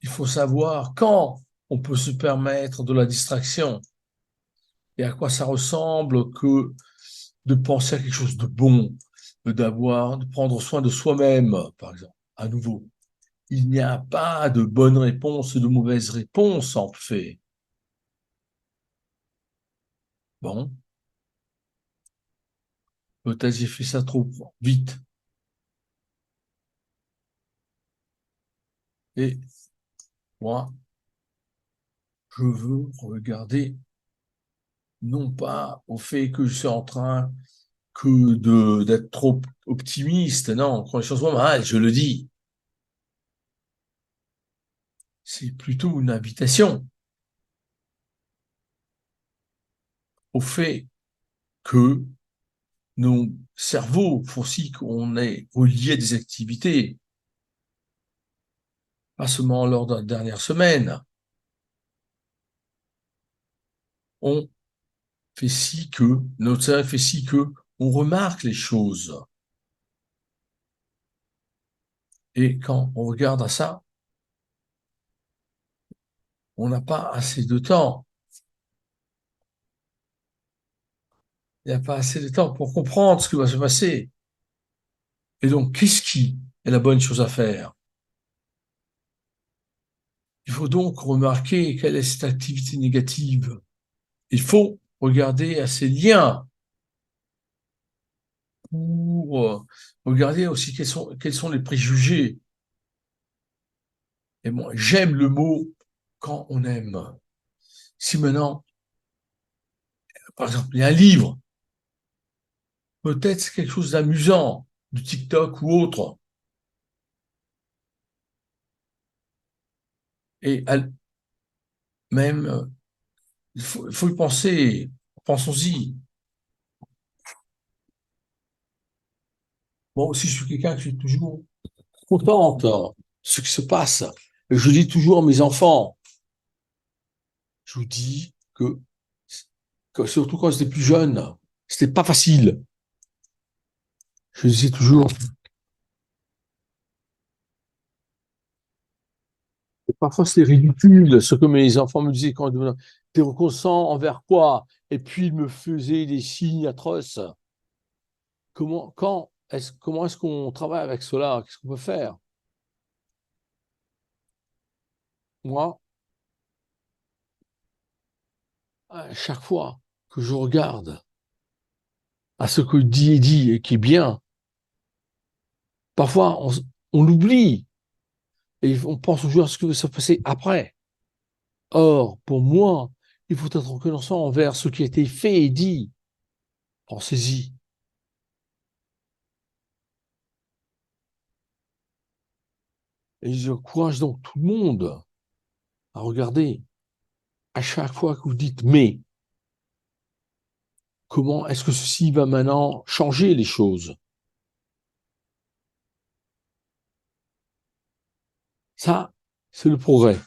Il faut savoir quand on peut se permettre de la distraction et à quoi ça ressemble que de penser à quelque chose de bon, de prendre soin de soi-même, par exemple. À nouveau, il n'y a pas de bonne réponse et de mauvaise réponse en fait. Bon, peut-être j'ai fait ça trop vite. Et moi, je veux regarder non pas au fait que je suis en train d'être trop optimiste. Non, quand les choses vont mal, je le dis. C'est plutôt une invitation au fait que nos cerveaux font si qu'on est relié à des activités, pas seulement lors de la dernière semaine. On fait si que, notre cerveau fait si que, on remarque les choses. Et quand on regarde à ça, on n'a pas assez de temps. Il n'y a pas assez de temps pour comprendre ce qui va se passer. Et donc, qu'est-ce qui est la bonne chose à faire? Il faut donc remarquer quelle est cette activité négative. Il faut regarder à ces liens pour regarder aussi quels sont les préjugés. Et moi, j'aime le mot quand on aime. Si maintenant, par exemple, il y a un livre, peut-être c'est quelque chose d'amusant, du TikTok ou autre, et même, il faut y penser, pensons-y. Moi aussi, je suis quelqu'un qui est toujours contente de ce qui se passe. Et je dis toujours à mes enfants, je vous dis que surtout quand j'étais plus jeune, c'était pas facile. Je disais toujours, et parfois c'est ridicule ce que mes enfants me disaient quand t'es reconnaissant envers quoi? Et puis ils me faisaient des signes atroces. Comment est-ce qu'on travaille avec cela? Qu'est-ce qu'on peut faire? Moi, à chaque fois que je regarde à ce que dit et qui est bien, parfois on l'oublie et on pense toujours à ce qui va se passer après. Or, pour moi, il faut être reconnaissant envers ce qui a été fait et dit. Pensez-y. Et j'encourage donc tout le monde à regarder à chaque fois que vous dites mais, comment est-ce que ceci va maintenant changer les choses? Ça, c'est le progrès.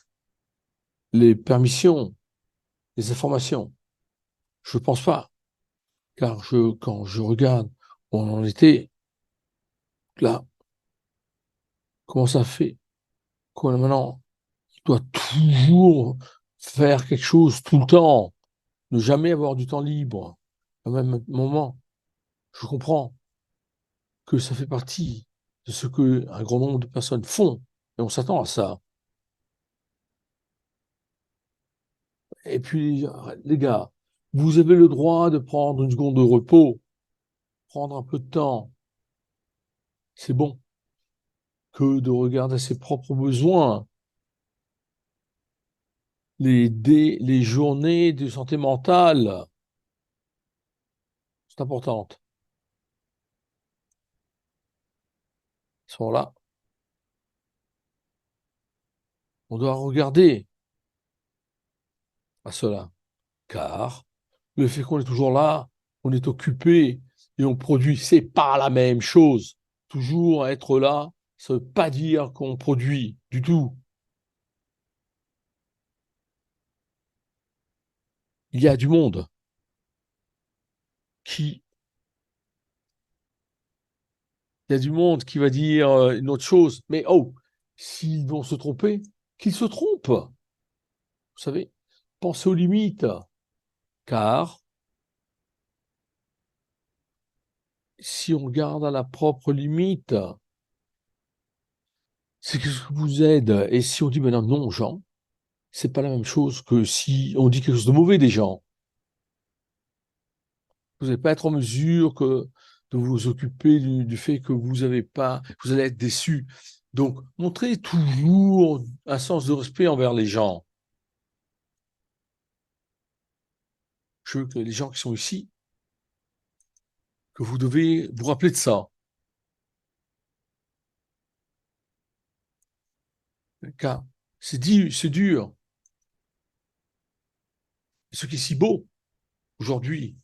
Les permissions, les informations. Je ne pense pas, car quand je regarde où on en était, là, comment ça fait qu'on maintenant doit toujours faire quelque chose tout le temps, ne jamais avoir du temps libre. Au même moment, je comprends que ça fait partie de ce que un grand nombre de personnes font, et on s'attend à ça. Et puis, les gars, vous avez le droit de prendre une seconde de repos, prendre un peu de temps. C'est bon que de regarder ses propres besoins. Les journées de santé mentale sont importantes. Elles sont là. On doit regarder à cela. Car le fait qu'on est toujours là, on est occupé et on produit, c'est pas la même chose. Toujours être là, ça ne veut pas dire qu'on produit du tout. Il y a du monde qui, il y a du monde qui va dire une autre chose. Mais oh, s'ils vont se tromper, qu'ils se trompent. Vous savez, pensez aux limites. Car si on regarde à la propre limite, c'est ce qui vous aide. Et si on dit maintenant non aux gens, c'est pas la même chose que si on dit quelque chose de mauvais des gens. Vous n'allez pas être en mesure de vous occuper du fait que vous avez pas, vous allez être déçu. Donc, montrez toujours un sens de respect envers les gens. Je veux que les gens qui sont ici, que vous devez vous rappeler de ça. Car c'est dur. Ce qui est si beau aujourd'hui,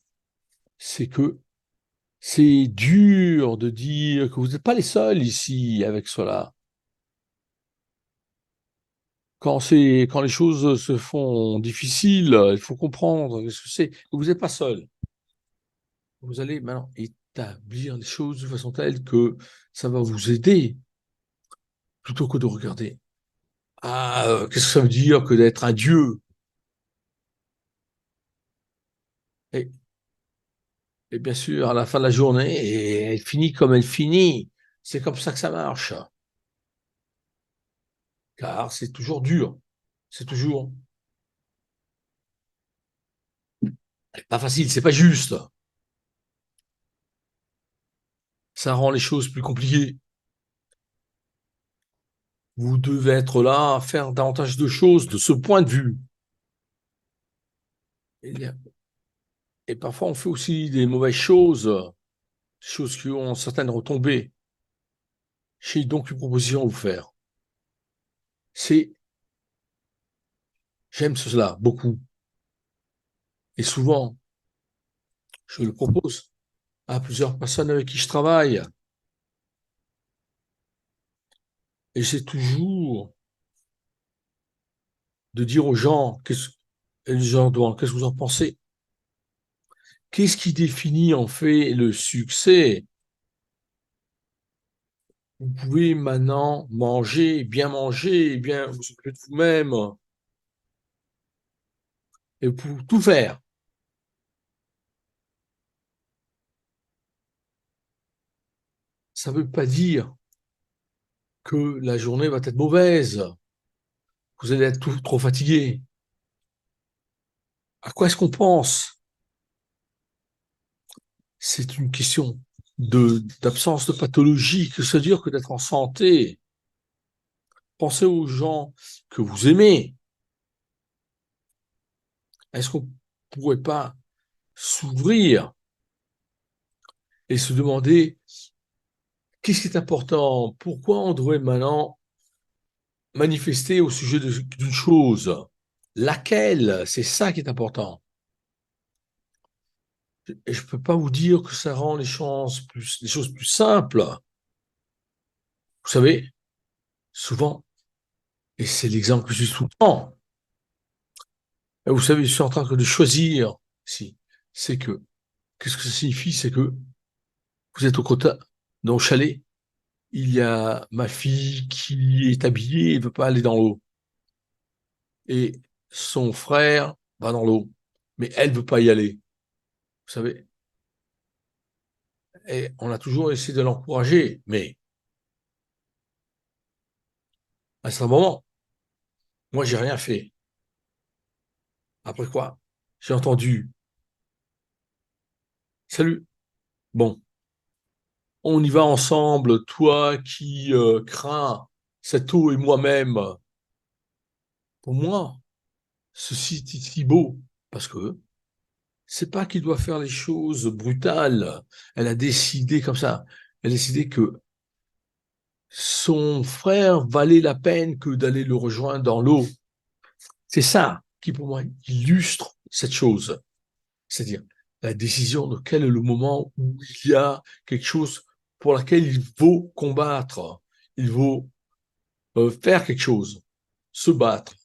c'est que c'est dur de dire que vous n'êtes pas les seuls ici avec cela. Quand les choses se font difficiles, il faut comprendre ce que c'est. Vous n'êtes pas seul. Vous allez maintenant établir les choses de façon telle que ça va vous aider plutôt que de regarder. Ah, qu'est-ce que ça veut dire que d'être un dieu? Et, et bien sûr, à la fin de la journée, elle finit comme elle finit. C'est comme ça que ça marche. Car c'est toujours dur. C'est toujours pas facile, c'est pas juste. ça rend les choses plus compliquées. Vous devez être là à faire davantage de choses de ce point de vue. Et parfois, on fait aussi des mauvaises choses qui ont certaines retombées. J'ai donc une proposition à vous faire. J'aime cela beaucoup. Et souvent, je le propose à plusieurs personnes avec qui je travaille. Et c'est toujours de dire aux gens, et les gens demandent, qu'est-ce que vous en pensez? Qu'est-ce qui définit en fait le succès? Vous pouvez maintenant manger, bien vous occuper de vous-même, et pour tout faire. Ça ne veut pas dire que la journée va être mauvaise, que vous allez être trop fatigué. À quoi est-ce qu'on pense? C'est une question d'absence de pathologie, que se dire que d'être en santé. Pensez aux gens que vous aimez. Est-ce qu'on ne pourrait pas s'ouvrir et se demander qu'est-ce qui est important? Pourquoi on devrait maintenant manifester au sujet d'une chose? Laquelle? C'est ça qui est important. Et je ne peux pas vous dire que ça rend les choses plus simples. Vous savez, souvent, et c'est l'exemple que je dis tout le temps, vous savez, je suis en train de choisir ici. C'est que, qu'est-ce que ça signifie? C'est que vous êtes au côté dans le chalet, il y a ma fille qui est habillée et ne veut pas aller dans l'eau. Et son frère va dans l'eau, mais elle ne veut pas y aller. Vous savez, et on a toujours essayé de l'encourager, mais à un certain moment, moi, j'ai rien fait. Après quoi, j'ai entendu, salut, bon, on y va ensemble, toi qui crains cette eau et moi-même. Pour moi, ceci est si beau, parce que c'est pas qu'il doit faire les choses brutales. Elle a décidé comme ça. Elle a décidé que son frère valait la peine que d'aller le rejoindre dans l'eau. C'est ça qui, pour moi, illustre cette chose. C'est-à-dire la décision de quel est le moment où il y a quelque chose pour laquelle il faut combattre, il faut faire quelque chose, se battre.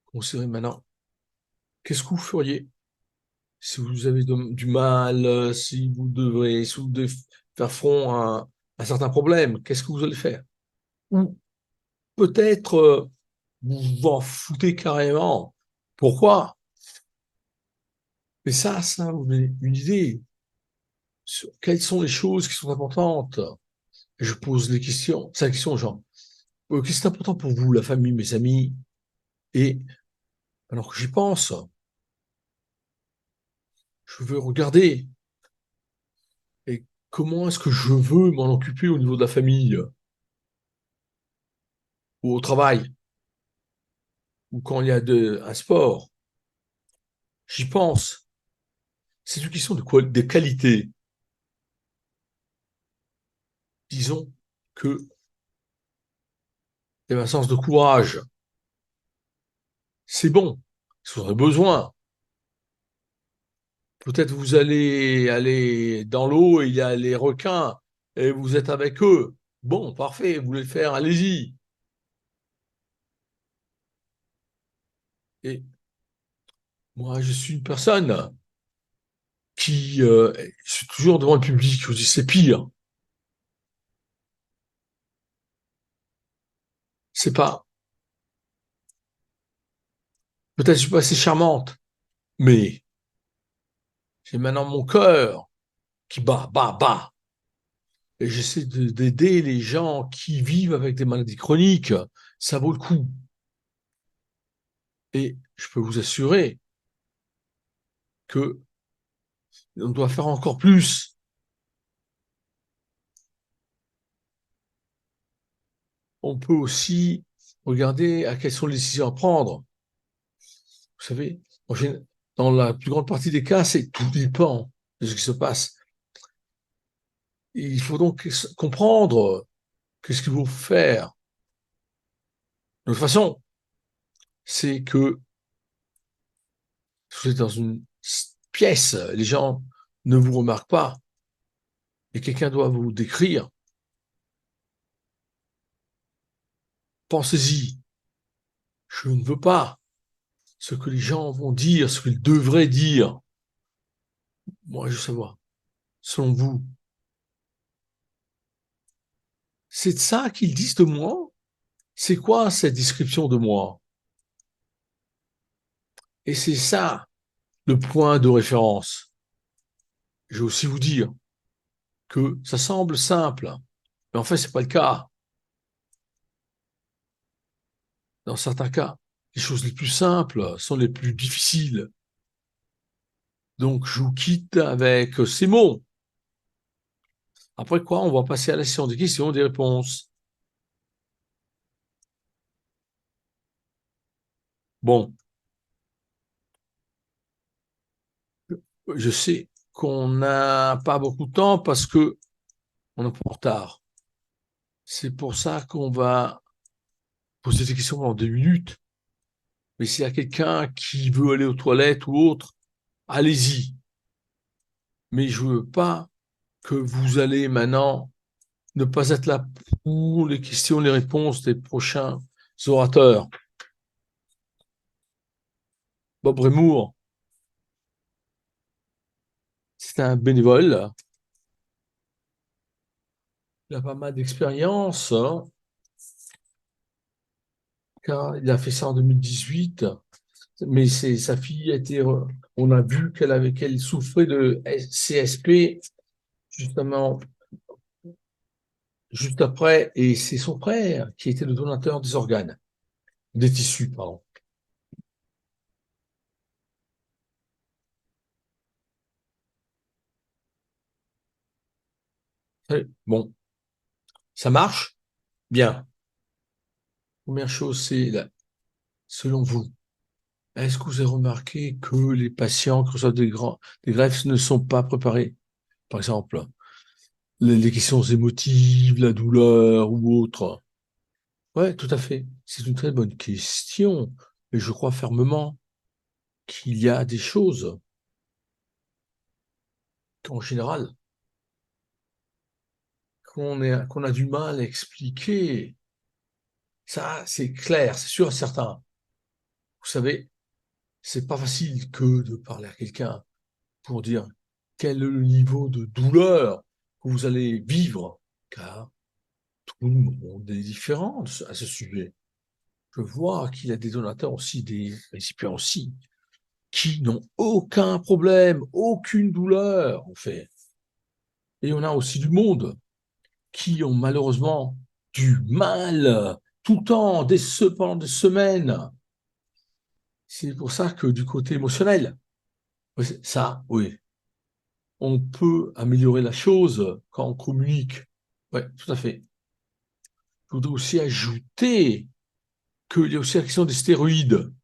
Considérez maintenant, qu'est-ce que vous feriez si vous avez du mal, si vous devez faire front à un certain problème, qu'est-ce que vous allez faire? Ou peut-être vous vous en foutez carrément. Pourquoi? Mais ça vous donne une idée sur quelles sont les choses qui sont importantes. Et je pose les questions, c'est la question, genre, qu'est-ce qui est important pour vous, la famille, mes amis? Et alors que j'y pense, je veux regarder, et comment est-ce que je veux m'en occuper au niveau de la famille, ou au travail, ou quand il y a un sport. J'y pense. C'est une question de qualité. Disons que il y a un sens de courage. C'est bon. Si vous aurez besoin. Peut-être vous allez aller dans l'eau et il y a les requins et vous êtes avec eux. Bon, parfait, vous voulez le faire, allez-y. Et moi, je suis une personne qui, je suis toujours devant le public, je vous dis, c'est pire. C'est pas, peut-être je suis pas assez charmante, mais j'ai maintenant mon cœur qui bat. Et j'essaie d'aider les gens qui vivent avec des maladies chroniques. Ça vaut le coup. Et je peux vous assurer que on doit faire encore plus. On peut aussi regarder à quelles sont les décisions à prendre. Vous savez, dans la plus grande partie des cas, c'est tout dépend de ce qui se passe. Et il faut donc comprendre qu'est-ce qu'il faut faire. De toute façon, c'est que vous êtes dans une pièce, les gens ne vous remarquent pas, et quelqu'un doit vous décrire. Pensez-y. Je ne veux pas ce que les gens vont dire, ce qu'ils devraient dire. Moi, je veux savoir, selon vous, c'est de ça qu'ils disent de moi? C'est quoi cette description de moi? Et c'est ça le point de référence. Je vais aussi vous dire que ça semble simple, mais en fait, c'est pas le cas. Dans certains cas, les choses les plus simples sont les plus difficiles. Donc, je vous quitte avec ces mots. Après quoi, on va passer à la session des questions et des réponses. Bon, je sais qu'on n'a pas beaucoup de temps parce que on est en retard. C'est pour ça qu'on va poser des questions pendant 2 minutes. Mais s'il y a quelqu'un qui veut aller aux toilettes ou autre, allez-y. Mais je veux pas que vous allez maintenant ne pas être là pour les questions, les réponses des prochains orateurs. Bob Remour, c'est un bénévole. Il a pas mal d'expérience, hein, car il a fait ça en 2018. Mais sa fille a été, on a vu qu'elle souffrait de CSP justement juste après, et c'est son frère qui était le donateur des organes, des tissus, pardon. Bon, ça marche? Bien. Première chose, c'est, selon vous, est-ce que vous avez remarqué que les patients qui reçoivent des greffes ne sont pas préparés? Par exemple, les questions émotives, la douleur ou autre. Ouais, tout à fait. C'est une très bonne question. Et je crois fermement qu'il y a des choses qu'en général, qu'on a du mal à expliquer. Ça, c'est clair, c'est sûr et certain. Vous savez, c'est pas facile que de parler à quelqu'un pour dire quel est le niveau de douleur que vous allez vivre, car tout le monde est différent à ce sujet. Je vois qu'il y a des donateurs aussi, des récipients aussi, qui n'ont aucun problème, aucune douleur, en fait. Et on a aussi du monde qui ont malheureusement du mal tout le temps, pendant des semaines. C'est pour ça que du côté émotionnel, ça, oui, on peut améliorer la chose quand on communique. Oui, tout à fait. Je voudrais aussi ajouter qu'il y a aussi la question des stéroïdes.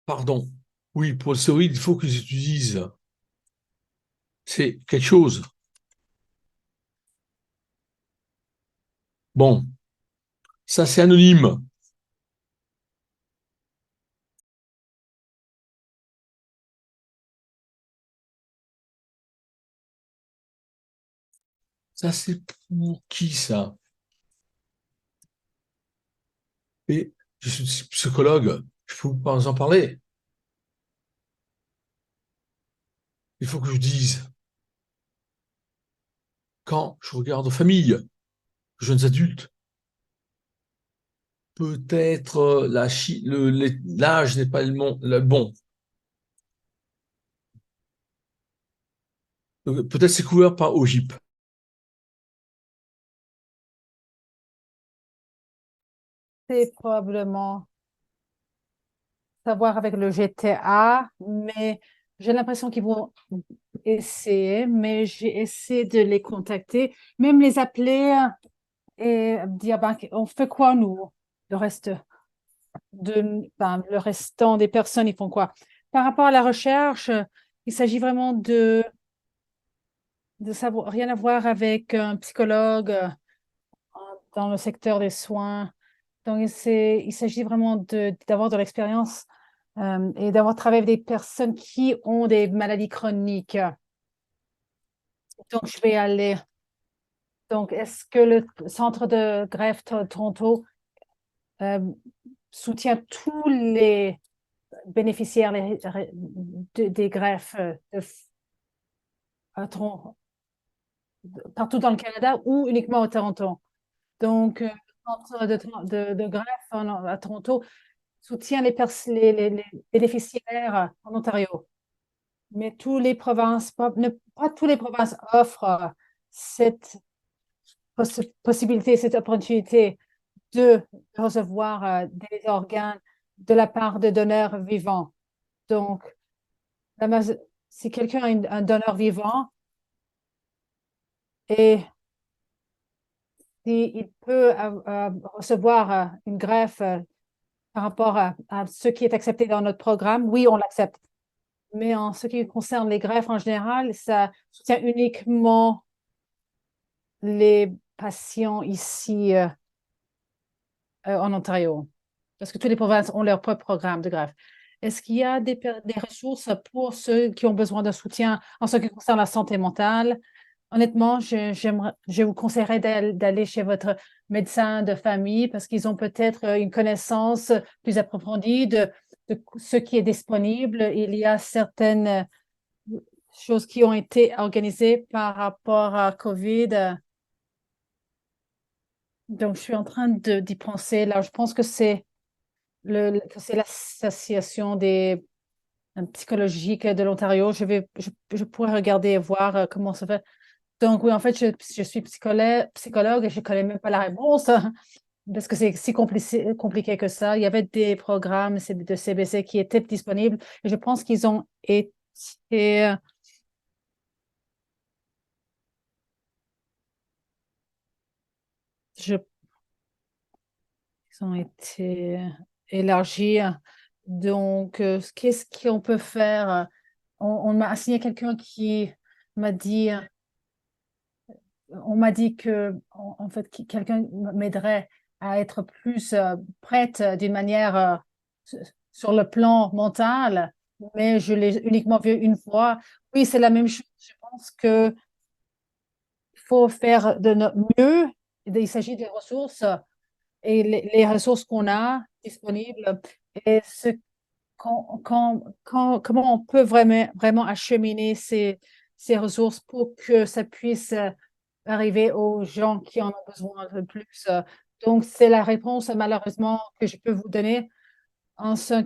Pardon. Oui, pour les stéroïdes, il faut qu'ils utilisent. C'est quelque chose. Bon, ça c'est anonyme. Ça c'est pour qui ça? Et je suis psychologue, je peux pas en parler. Il faut que je dise, quand je regarde aux familles, jeunes adultes, peut-être l'âge n'est pas le bon. Peut-être c'est couvert par OGIP. c'est probablement savoir avec le GTA, mais j'ai l'impression qu'ils vont essayer, mais j'ai essayé de les contacter, même les appeler et dire, ben, on fait quoi nous? Le reste le restant des personnes, ils font quoi? Par rapport à la recherche, il s'agit vraiment de savoir, rien à voir avec un psychologue dans le secteur des soins. Donc, il s'agit vraiment d'avoir de l'expérience et d'avoir travaillé avec des personnes qui ont des maladies chroniques. Donc, je vais aller. Donc, est-ce que le centre de greffe Toronto euh, soutient tous les bénéficiaires des greffes à partout dans le Canada ou uniquement au Toronto? Donc, le centre de greffe à Toronto soutient les bénéficiaires en Ontario. Mais tous les provinces, pas toutes les provinces offrent cette possibilité, cette opportunité de recevoir des organes de la part de donneurs vivants. Donc, si quelqu'un a un donneur vivant et s'il peut recevoir une greffe par rapport à ce qui est accepté dans notre programme, oui, on l'accepte. Mais en ce qui concerne les greffes en général, ça soutient uniquement les patients ici en Ontario, parce que toutes les provinces ont leur propre programme de greffe. Est-ce qu'il y a des ressources pour ceux qui ont besoin de soutien en ce qui concerne la santé mentale? Honnêtement, je vous conseillerais d'aller chez votre médecin de famille parce qu'ils ont peut-être une connaissance plus approfondie de ce qui est disponible. Il y a certaines choses qui ont été organisées par rapport à COVID. Donc, je suis en train d'y penser. Là, je pense que c'est l'association des psychologiques de l'Ontario. Je pourrais regarder et voir comment ça fait. Donc, oui, en fait, je suis psychologue et je ne connais même pas la réponse parce que c'est si compliqué que ça. Il y avait des programmes de CBC qui étaient disponibles et je pense qu'ils ont été, je, ils ont été élargis. Donc, qu'est-ce qu'on peut faire? On m'a assigné quelqu'un qui m'a dit, on m'a dit que, en fait, quelqu'un m'aiderait à être plus prête d'une manière sur le plan mental, mais je l'ai uniquement vu une fois. Oui, c'est la même chose. Je pense que faut faire de notre mieux. Il s'agit des ressources et les ressources qu'on a disponibles et comment on peut vraiment acheminer ces ressources pour que ça puisse arriver aux gens qui en ont besoin un peu plus. Donc, c'est la réponse malheureusement que je peux vous donner en ce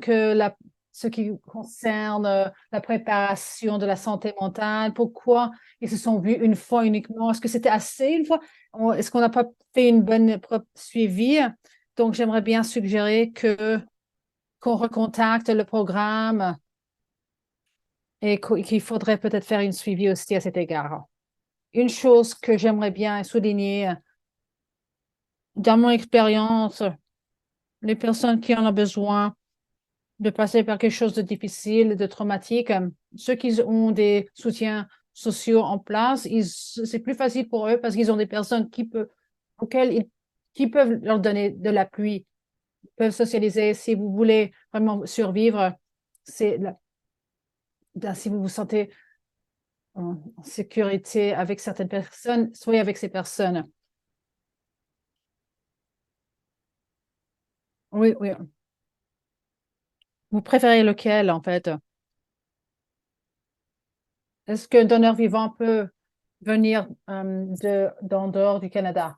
qui concerne la préparation de la santé mentale. Pourquoi ils se sont vus une fois uniquement? Est-ce que c'était assez une fois? Est-ce qu'on n'a pas fait une bonne suivi? Donc, j'aimerais bien suggérer qu'on recontacte le programme et qu'il faudrait peut-être faire une suivi aussi à cet égard. Une chose que j'aimerais bien souligner, dans mon expérience, les personnes qui en ont besoin de passer par quelque chose de difficile, de traumatique, ceux qui ont des soutiens sociaux en place, c'est plus facile pour eux parce qu'ils ont des personnes qui peuvent leur donner de l'appui, peuvent socialiser. Si vous voulez vraiment survivre, c'est si vous vous sentez en sécurité avec certaines personnes, soyez avec ces personnes. Oui, oui. Vous préférez lequel, en fait? Est-ce qu'un donneur vivant peut venir d'en dehors du Canada?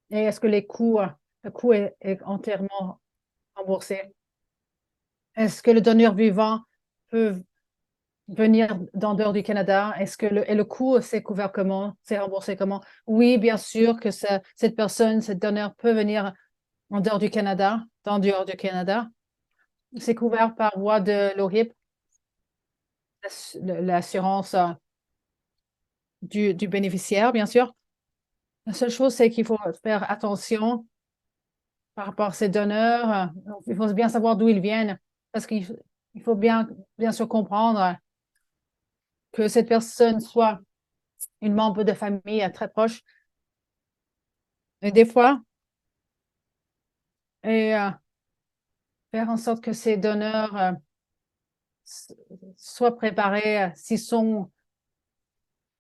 Et est-ce que le coût est entièrement remboursé? Est-ce que le donneur vivant peut venir d'en dehors du Canada? Et le coût, c'est couvert comment? C'est remboursé comment? Oui, bien sûr que cette personne, cette donneur peut venir en dehors du Canada, en dehors du Canada. C'est couvert par voie de l'OHIP, l'assurance du bénéficiaire, bien sûr. La seule chose, c'est qu'il faut faire attention par rapport à ces donneurs. Il faut bien savoir d'où ils viennent, parce qu'il faut bien sûr comprendre que cette personne soit une membre de famille très proche. Et des fois, et faire en sorte que ces donneurs soient préparés s'ils sont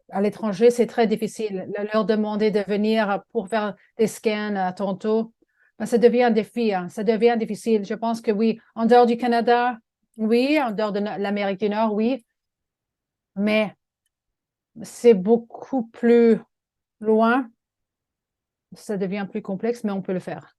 à l'étranger, c'est très difficile. Leur demander de venir pour faire des scans à Toronto, ben, ça devient un défi, hein. Ça devient difficile. Je pense que oui, en dehors du Canada, oui, en dehors de l'Amérique du Nord, oui, mais c'est beaucoup plus loin. Ça devient plus complexe, mais on peut le faire.